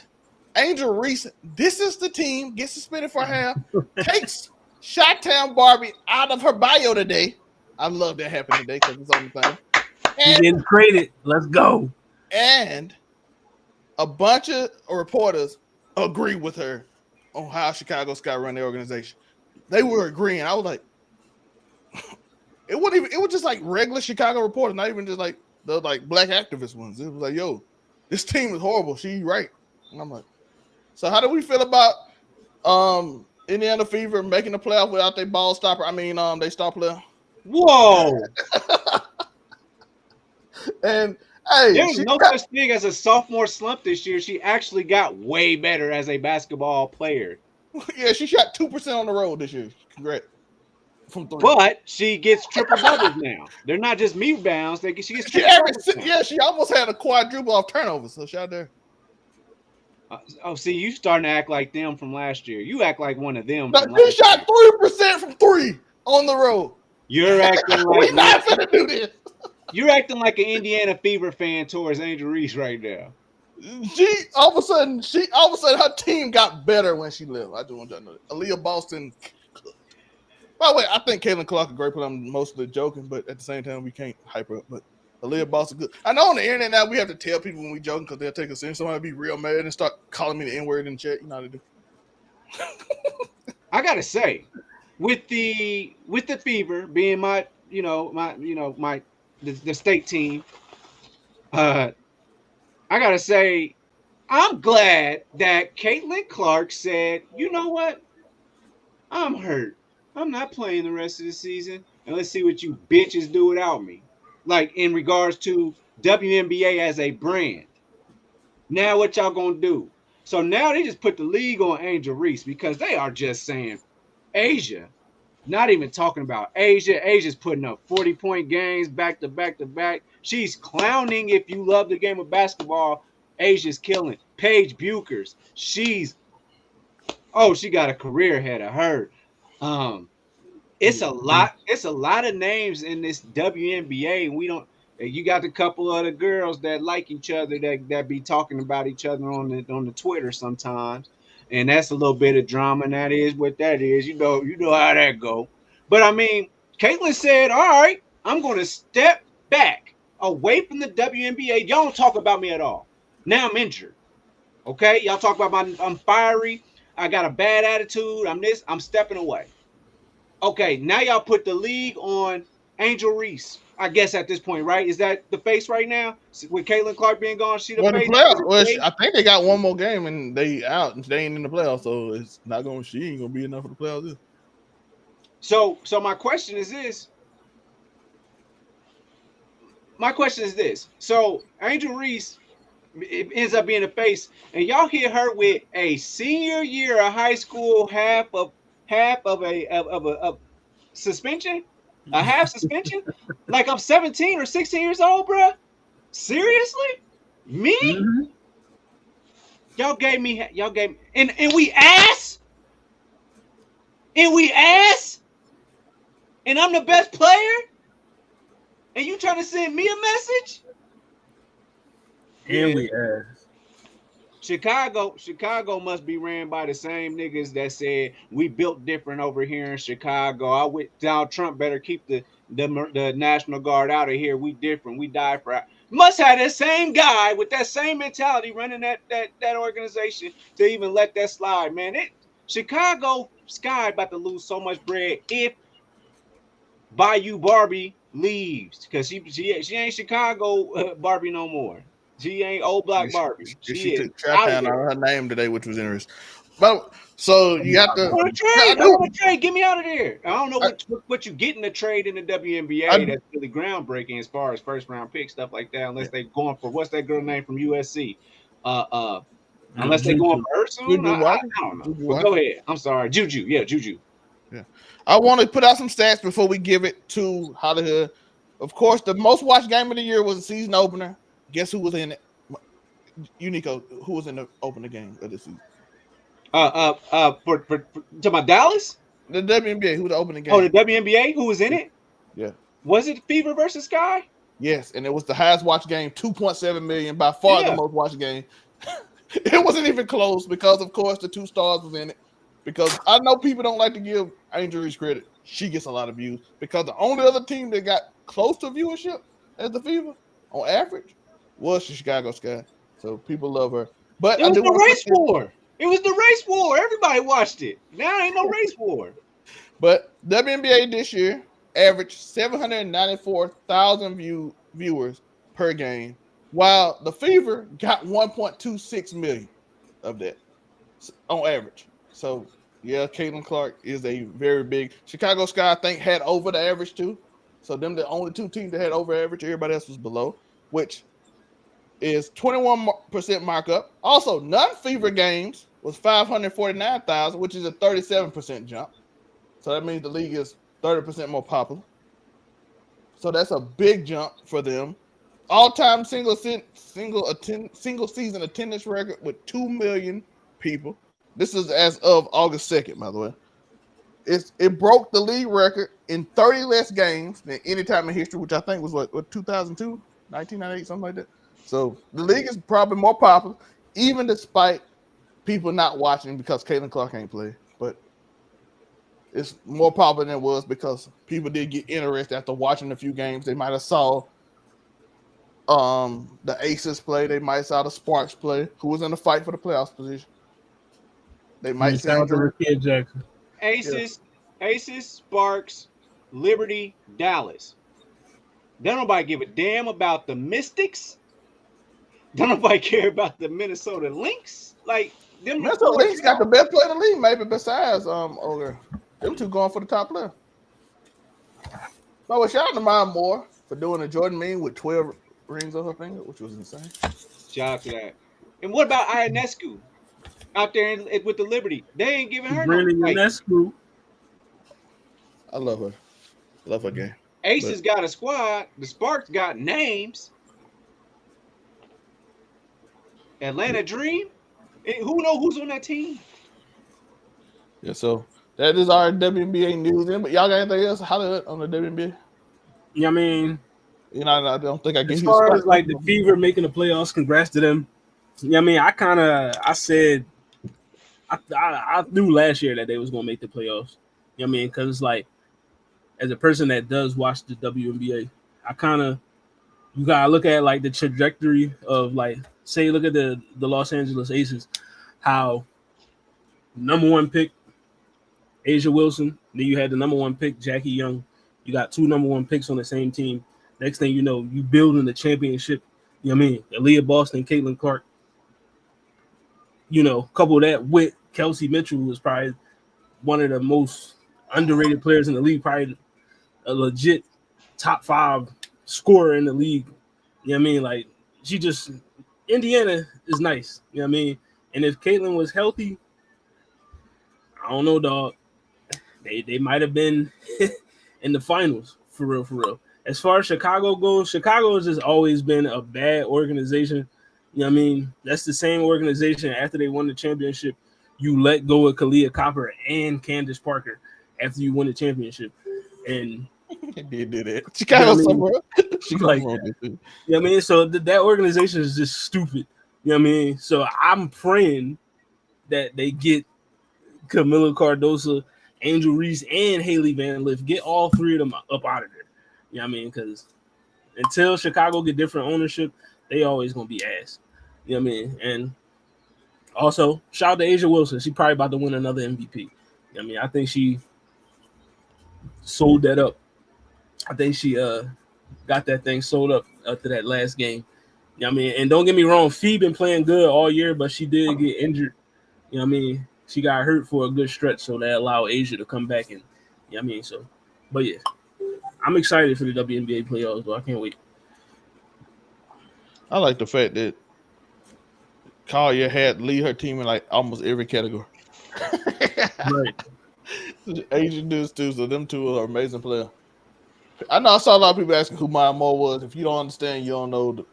Angel Reese, this is the team, gets suspended for half, takes Chi-Town Barbie out of her bio today. I love that happened today because it's on the thing. He's getting traded. Let's go. And a bunch of reporters agree with her on how Chicago Sky run their organization. They were agreeing. I was like, it was just like regular Chicago reporters, not even just like the black activist ones. It was like, yo, this team is horrible. She's right. And I'm like, so how do we feel about Indiana Fever making the playoff without their ball stopper? I mean, they star player. Whoa. And hey, there's no such thing as a sophomore slump this year. She actually got way better as a basketball player. Yeah, she shot 2% on the road this year. Congrats. But she gets triple doubles now. They're not just rebounds. She gets she almost had a quadruple off turnovers. So shout out there. See, you starting to act like them from last year. You act like one of them. She shot 3% from 3 on the road. You're acting like we're not gonna do this. You're acting like an Indiana Fever fan towards Angel Reese right now. All of a sudden her team got better when she left. I just want you to know that. Aaliyah Boston. By the way, I think Caitlin Clark a great player. I'm mostly joking, but at the same time, we can't hype her up. But Aaliyah Boston good. I know on the internet now we have to tell people when we joking because they'll take us in. Somebody be real mad and start calling me the N-word in the chat. You know how to do. I gotta say, with the Fever being the state team, I gotta say, I'm glad that Caitlin Clark said, you know what? I'm hurt. I'm not playing the rest of the season, and let's see what you bitches do without me. Like in regards to WNBA as a brand. Now what y'all gonna do? So now they just put the league on Angel Reese because they are just saying Asia, not even talking about Asia. Asia's putting up 40-point games back to back to back. She's clowning if you love the game of basketball. Asia's killing. Paige Buchers, she got a career ahead of her. it's a lot. It's a lot of names in this WNBA, and we don't. You got a couple of the girls that like each other that be talking about each other on the Twitter sometimes, and that's a little bit of drama. And that is what that is. You know how that go. But I mean, Caitlin said, "All right, I'm going to step back away from the WNBA. Y'all don't talk about me at all. Now I'm injured. Okay, y'all talk about I'm fiery. I got a bad attitude. I'm stepping away. Okay, now y'all put the league on Angel Reese. I guess at this point, right? Is that the face right now? With Caitlin Clark being gone, she the Well, the face. playoffs. Well, I think they got one more game and they out. And they ain't in the playoffs, so it's not going. She ain't gonna be enough for the playoffs. Either. So my question is this. My question is this. So Angel Reese ends up being a face, and y'all hit her with a senior year of high school, half of a suspension, a half suspension. Like I'm 17 or 16 years old, bruh. Seriously? Me? Mm-hmm. Y'all gave me, and we ass? And we ass? And I'm the best player? And you trying to send me a message? And we asked. Chicago must be ran by the same niggas that said we built different over here in Chicago. Donald Trump better keep the National Guard out of here. We different. We die for. Must have that same guy with that same mentality running that organization to even let that slide, man. Chicago Sky about to lose so much bread if Bayou Barbie leaves because she ain't Chicago Barbie no more. She ain't old black Barbie. She is took Trapdown out of her name today, which was interesting. But so you have to. I want to trade. Get me out of there. I don't know what you get in the trade in the WNBA that's really groundbreaking as far as first round pick stuff like that. Unless they going for what's that girl name from USC? Unless they going for her soon. I don't know. But go ahead. I'm sorry, Juju. Yeah, Juju. Yeah, I want to put out some stats before we give it to Hollywood. Of course, the most watched game of the year was the season opener. Guess who was in it? Unico, who was in the opening game of the season? To my Dallas? The WNBA, who was the opening game? Oh, the WNBA, who was in it? Yeah. Was it Fever versus Sky? Yes, and it was the highest watched game, 2.7 million, by far the most watched game. It wasn't even close because, of course, the two stars was in it. Because I know people don't like to give Angel Reese credit. She gets a lot of views because the only other team that got close to viewership as the Fever on average was the Chicago Sky. So people love her. But it was the race war. It was the race war. Everybody watched it. Now ain't no race war. But WNBA this year averaged 794,000 viewers per game, while the Fever got 1.26 million of that on average. So yeah, Caitlin Clark is a very big. Chicago Sky, I think, had over the average too. So them the only two teams that had over average. Everybody else was below, which is 21% markup. Also, non-Fever games was 549,000, which is a 37% jump. So that means the league is 30% more popular. So that's a big jump for them. All-time single season attendance record with 2 million people. This is as of August 2nd, by the way. It broke the league record in 30 less games than any time in history, which I think was what 2002, 1998, something like that. So the league is probably more popular, even despite people not watching because Caitlin Clark ain't play. But it's more popular than it was because people did get interested after watching a few games. They might have saw the Aces play. They might have saw the Sparks play, who was in the fight for the playoffs position. They might see Kid Jackson. Aces, Sparks, Liberty, Dallas. Don't nobody give a damn about the Mystics. Don't nobody care about the Minnesota Lynx. Like them Minnesota Lynx got the best player in the league, maybe besides over them two going for the top player. So shout out to Maya Moore for doing a Jordan meme with 12 rings on her finger, which was insane. Shout out to that. And what about Ionescu out there with the Liberty? They ain't giving her really no Ionescu. I love her. Love her game. Aces got a squad. The Sparks got names. Atlanta Dream. Who knows who's on that team? Yeah, so That is our WNBA news. But y'all got anything else? Holler on the WNBA. Yeah, I mean, I don't think I can. as far as like the Fever making the playoffs, congrats to them. Yeah, I mean, I said I knew last year that they was gonna make the playoffs. You know what I mean? Because it's like, as a person that does watch the WNBA, you gotta look at like the trajectory of like, say, look at the Los Angeles Aces, how number one pick Asia Wilson, then you had the number one pick Jackie Young. You got two number one picks on the same team. Next thing you know, you building the championship. You know what I mean? Aaliyah Boston, Caitlin Clark. You know, couple that with Kelsey Mitchell, who was probably one of the most underrated players in the league, probably a legit top 5 scorer in the league. You know what I mean? Like, Indiana is nice. You know what I mean? And if Caitlin was healthy, I don't know, dog. They might have been in the finals, for real. As far as Chicago goes, Chicago has just always been a bad organization. You know what I mean? That's the same organization after they won the championship. You let go of Kalia Copper and Candace Parker after you win the championship. And they did do that. Chicago somewhere. Like, you know what I mean? So that organization is just stupid. You know what I mean? So I'm praying that they get Camila Cardoso, Angel Reese, and Haley Van Lith. Get all 3 of them up out of there. You know what I mean? Because until Chicago get different ownership, they always gonna be ass. You know what I mean? And also, shout out to Asia Wilson. She probably about to win another MVP. You know what I mean? I think she sold that up. I think she got that thing sold up after that last game. You know what I mean? And don't get me wrong, Fee been playing good all year, but she did get injured. You know what I mean? She got hurt for a good stretch, so that allowed Asia to come back. And you know what I mean? So, but yeah, I'm excited for the WNBA playoffs, though. I can't wait. I like the fact that Collier had lead her team in like almost every category. Right. Asian dudes too, so them two are amazing players. I know I saw a lot of people asking who Maya Moore was. If you don't understand, you don't know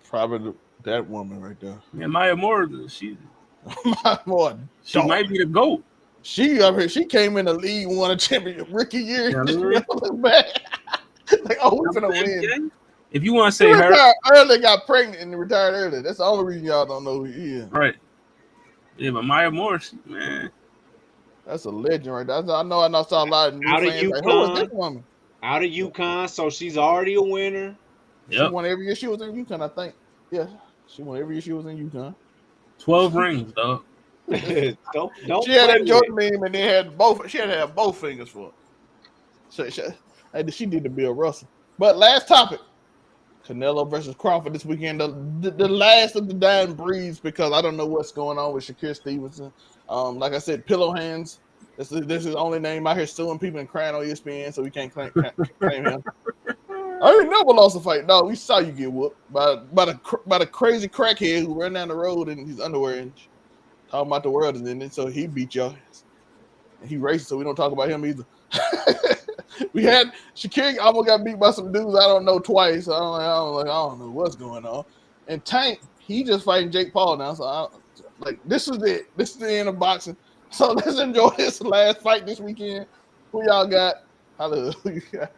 that woman right there. Yeah, Maya Moore, Maya Moore, she might be the GOAT. She came in the league, won a championship rookie year. Yeah, look back. Like, oh, we're gonna win. If you want to say her early, got pregnant and retired early. That's the only reason y'all don't know who he is. Right. Yeah, but Maya Moore, man, that's a legend right there. I know I saw a lot of new out of fans UConn. like, who is this woman? Out of UConn, so she's already a winner. She won every year she was in UConn, I think. Yeah, she won every year she was in UConn. 12 rings, dog. don't she had that Jordan meme and they had both. She had to have both fingers for it. So she did the Bill Russell. But last topic: Canelo versus Crawford this weekend. The last of the dying breeds, because I don't know what's going on with Shakir Stevenson. Like I said, pillow hands. This is the only name out here suing people and crying on ESPN, so we can't claim him. I ain't never lost a fight. No, we saw you get whooped by the crazy crackhead who ran down the road in his underwear and talking about the world is in it. So he beat y'all. And he racist, so we don't talk about him either. We had Shakir almost got beat by some dudes I don't know twice. So I don't know what's going on. And Tank, he just fighting Jake Paul now. So this is it. This is the end of boxing. So let's enjoy this last fight this weekend. Who y'all got? Who you got?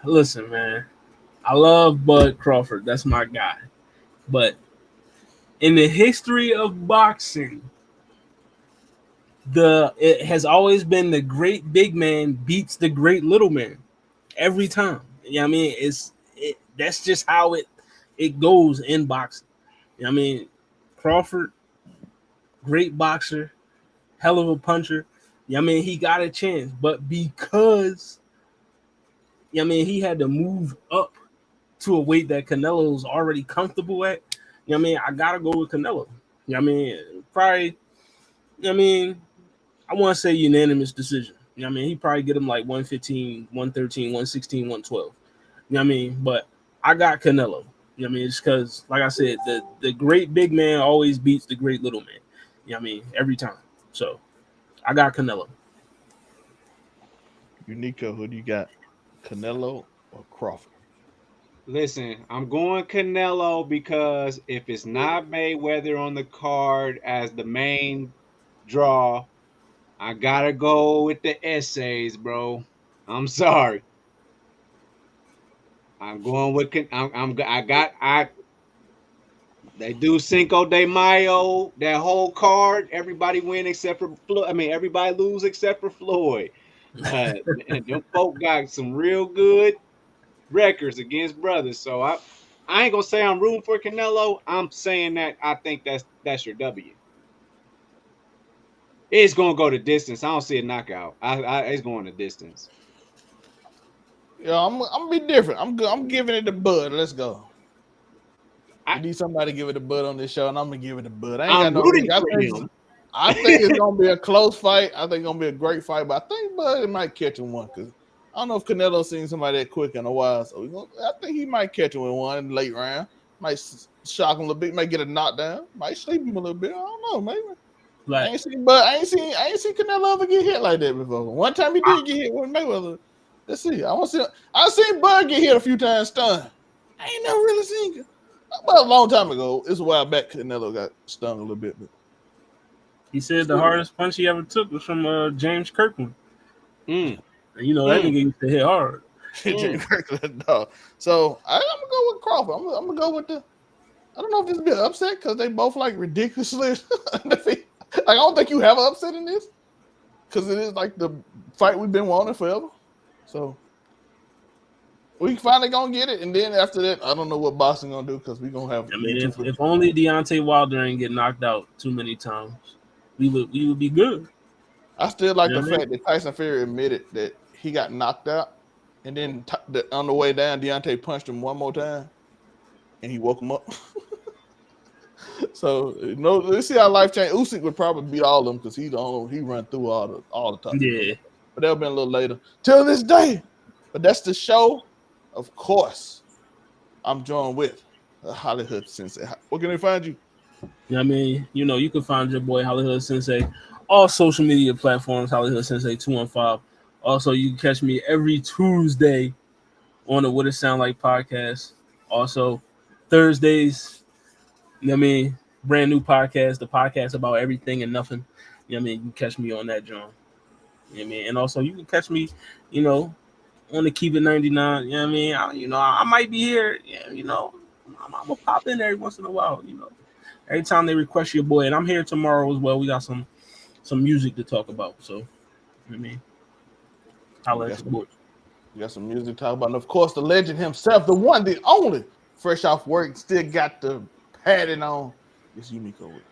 Listen, man. I love Bud Crawford. That's my guy. But in the history of boxing, it has always been the great big man beats the great little man every time. You know what I mean? That's just how it goes in boxing. You know what I mean? Crawford, great boxer, hell of a puncher. You know what I mean? He got a chance, but because you know what I mean, he had to move up to a weight that Canelo's already comfortable at. You know what I mean? I gotta go with Canelo. You know what I mean? Probably, you know what I mean? I want to say unanimous decision. You know what I mean? He probably get him like 115, 113, 116, 112. You know what I mean? But I got Canelo. You know what I mean? It's because, like I said, the great big man always beats the great little man. You know what I mean? Every time. So I got Canelo. Unico, who do you got? Canelo or Crawford? Listen, I'm going Canelo because if it's not Mayweather on the card as the main draw, I gotta go with the essays, bro. I'm sorry. I'm going with they do Cinco de Mayo, that whole card. Everybody win except for Floyd. I mean, everybody lose except for Floyd. And them folk got some real good records against brothers. So I ain't gonna say I'm rooting for Canelo. I'm saying that I think that's your W. It's gonna go the distance. I don't see a knockout. It's going the distance. Yeah, I'm gonna be different. I'm giving it to Bud. Let's go. We need somebody to give it to Bud on this show, and I'm gonna give it to Bud. I ain't I'm got no rooting reason. for him. I think it's gonna be a close fight. I think it's gonna be a great fight, but I think Bud might catch him one because I don't know if Canelo seen somebody that quick in a while. So I think he might catch him in one in the late round. Might shock him a little bit. Might get a knockdown. Might sleep him a little bit. I don't know, maybe. Like, I ain't seen Canelo ever get hit like that before. One time he did get hit with Mayweather. Let's see. I seen Bud get hit a few times stunned. I ain't never really seen. About a long time ago. It's a while back. Canelo got stung a little bit, but he said the hardest punch he ever took was from James Kirkland. Mm. And you know that nigga used to hit hard. James Kirkland, no. So I'm gonna go with Crawford. I'm gonna go with the. I don't know if this will be an upset because they both like ridiculously. Like I don't think you have an upset in this because it is like the fight we've been wanting forever. So we finally gonna get it, and then after that, I don't know what Boston gonna do because we gonna have. I mean, if only Deontay Wilder didn't get knocked out too many times, we would be good. I still like the fact that Tyson Fury admitted that he got knocked out, and then on the way down, Deontay punched him one more time, and he woke him up. So let's see how life changed. Usyk would probably beat all of them because he run through all the time. Yeah, but that'll be a little later. Till this day, but that's the show. Of course, I'm joined with Hollywood Sensei. Where can they find you? I mean, you can find your boy Hollywood Sensei, all social media platforms. Hollywood Sensei 215. Also, you can catch me every Tuesday on the What It Sound Like podcast. Also, Thursdays. Brand new podcast, the podcast about everything and nothing. You can catch me on that, John. And also you can catch me, on the Keep It 99. I might be here. I'm gonna pop in every once in a while. Every time they request your boy, and I'm here tomorrow as well. We got some music to talk about. So, holla at your boy. We got some music to talk about, and of course, the legend himself, the one, the only, fresh off work, still got the padding on. It's Unico Williams.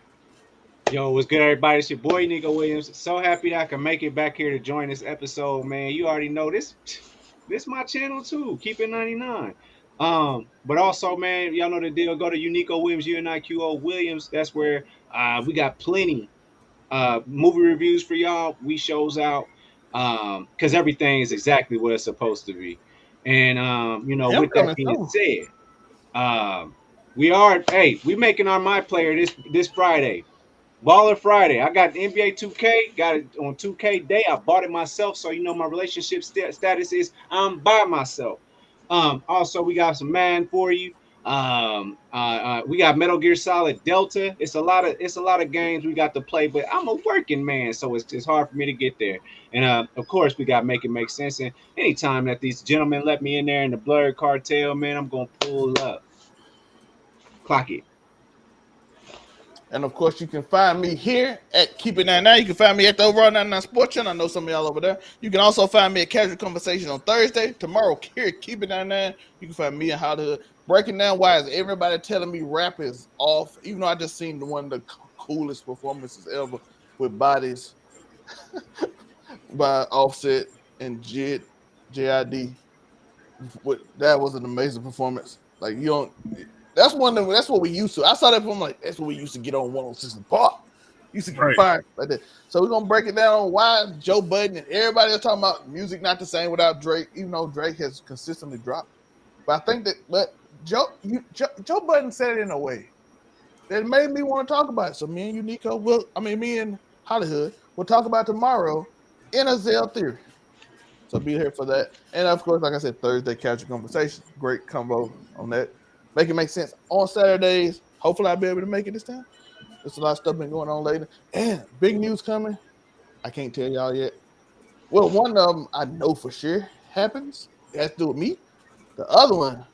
Yo, what's good, everybody? It's your boy Unico Williams. So happy that I can make it back here to join this episode, man. You already know this my channel too. Keep It 99. But also, man, y'all know the deal. Go to Unico Williams, UNIQO Williams. That's where we got plenty movie reviews for y'all. We shows out because everything is exactly what it's supposed to be. And with that being said, we making our My Player this Friday. Baller Friday. I got the NBA 2K, got it on 2K day. I bought it myself, so my relationship status is I'm by myself. Also we got some Madden for you. We got Metal Gear Solid Delta. It's a lot of games we got to play, but I'm a working man, so it's hard for me to get there. And of course we got Make It Make Sense. And anytime that these gentlemen let me in there in the Blurred Cartel, man, I'm gonna pull up. Clock it. And of course, you can find me here at Keep It 99. You can find me at the Overall99 Sports channel. I know some of y'all over there. You can also find me at Casual Conversation on Thursday. Tomorrow, here at Keep It 99. You can find me and Hollywood breaking down why is everybody telling me rap is off, even though I just seen one of the coolest performances ever with Bodies by Offset and JID. That was an amazing performance. Like That's what we used to. I saw that from that's what we used to get on 106 and Park. Used to get fired like that. So we're gonna break it down on why Joe Budden and everybody else talking about music not the same without Drake, even though Drake has consistently dropped. But I think Joe Budden said it in a way that made me want to talk about it. So me and Unico me and Hollywood will talk about tomorrow in a Zell Theory. So be here for that. And of course, like I said, Thursday Casual Conversation. Great combo on that. Make It Make Sense on Saturdays. Hopefully I'll be able to make it this time. There's a lot of stuff been going on later. And big news coming. I can't tell y'all yet. Well, one of them I know for sure happens. It has to do with me. The other one,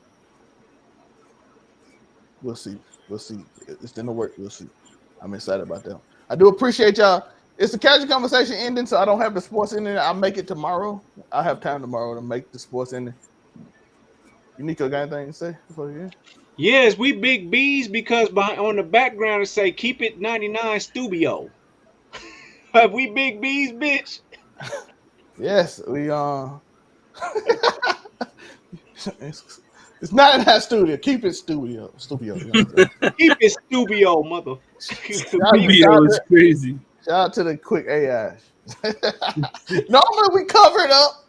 we'll see. We'll see. It's in the work. We'll see. I'm excited about that. I do appreciate y'all. It's a casual conversation ending, so I don't have the sports ending. I'll make it tomorrow. I'll have time tomorrow to make the sports ending. You Nico, got anything to say before you end? Yes, we big B's because on the background it say keep it 99 studio. We big B's, bitch. Yes, we it's not in that studio. Keep it studio. You know Keep it studio, mother. Studio is crazy. Shout out to the quick AI. Normally we cover it up,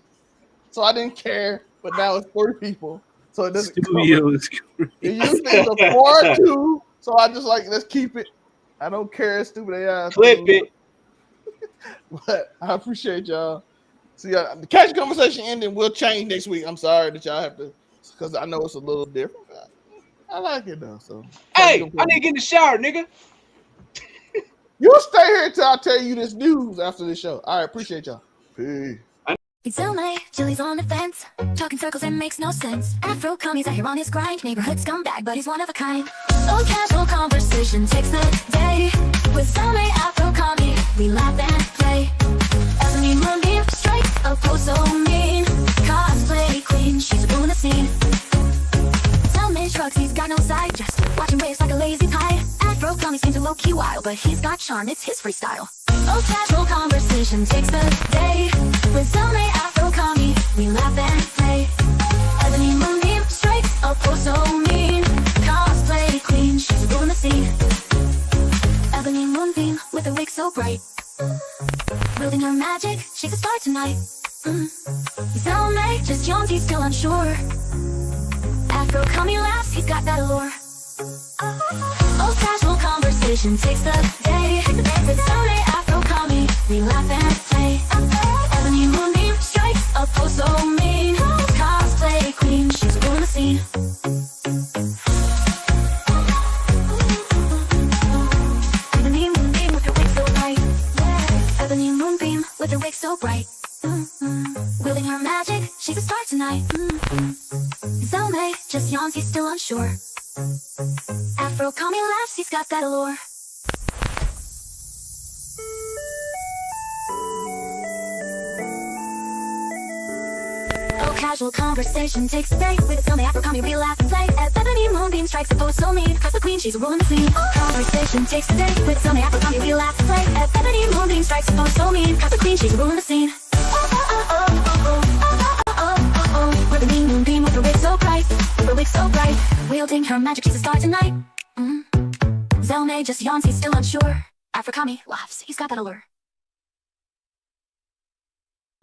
so I didn't care, but now it's 3 people. So it doesn't Studio is crazy. It usually it's a 4 or 2, so I just like, let's keep it. I don't care, stupid AI. Clip it. But I appreciate y'all. See, the catch conversation ending will change next week. I'm sorry that y'all have to, because I know it's a little different. I like it though. So hey, I need to get in the shower, nigga. You stay here until I tell you this news after this show. All right, appreciate y'all. Peace. It's LA, Julie's on the fence, talking circles and makes no sense. Afro commie's out here on his grind, neighborhood scumbag, but he's one of a kind. So casual conversation takes the day. With Salme Afro commie, we laugh and play. Ebony Moonbeam strikes a pose so mean. Cosplay queen, she's ruling the scene. Salme shrugs, he's got no side, just watching waves like a lazy pie. Afro commie seems a low-key wild, but he's got charm, it's his freestyle. Oh, casual conversation takes the day. With Salme Afro commie, we laugh and play. Ebony Moonbeam strikes a pose so mean. Cosplay queen, she's ruling the scene. Ebony Moonbeam with a wig so bright. Wielding her magic, she's a star tonight. Salme just yawns, he's still unsure. Afro commie laughs, he's got that allure. Oh, casual conversation takes the day. With Salme Afro commie, we laugh and play. Ebony Moonbeam strikes a pose so mean. Cosplay queen, she's ruling the scene. Ebony Moonbeam with her wig so bright. Ebony Moonbeam with her wig so bright. Wielding her magic, she's a star tonight. Salme just yawns, he's still unsure. Afro commie laughs, he's got that allure. Oh, casual conversation takes the day. With Salme Afro commie, we laugh and play. Ebony Moonbeam strikes a pose so mean. Cause the queen, she's ruling the scene. Conversation takes the day. With Salme Afro commie, we laugh and play. Ebony Moonbeam strikes a pose so mean. Cause the queen, she's ruling the scene. Ebony Moonbeam with her wig so bright. With her wig so bright. Wielding her magic, she's a star tonight. Salme just yawns, he's still unsure. Afro commie laughs, he's got that allure.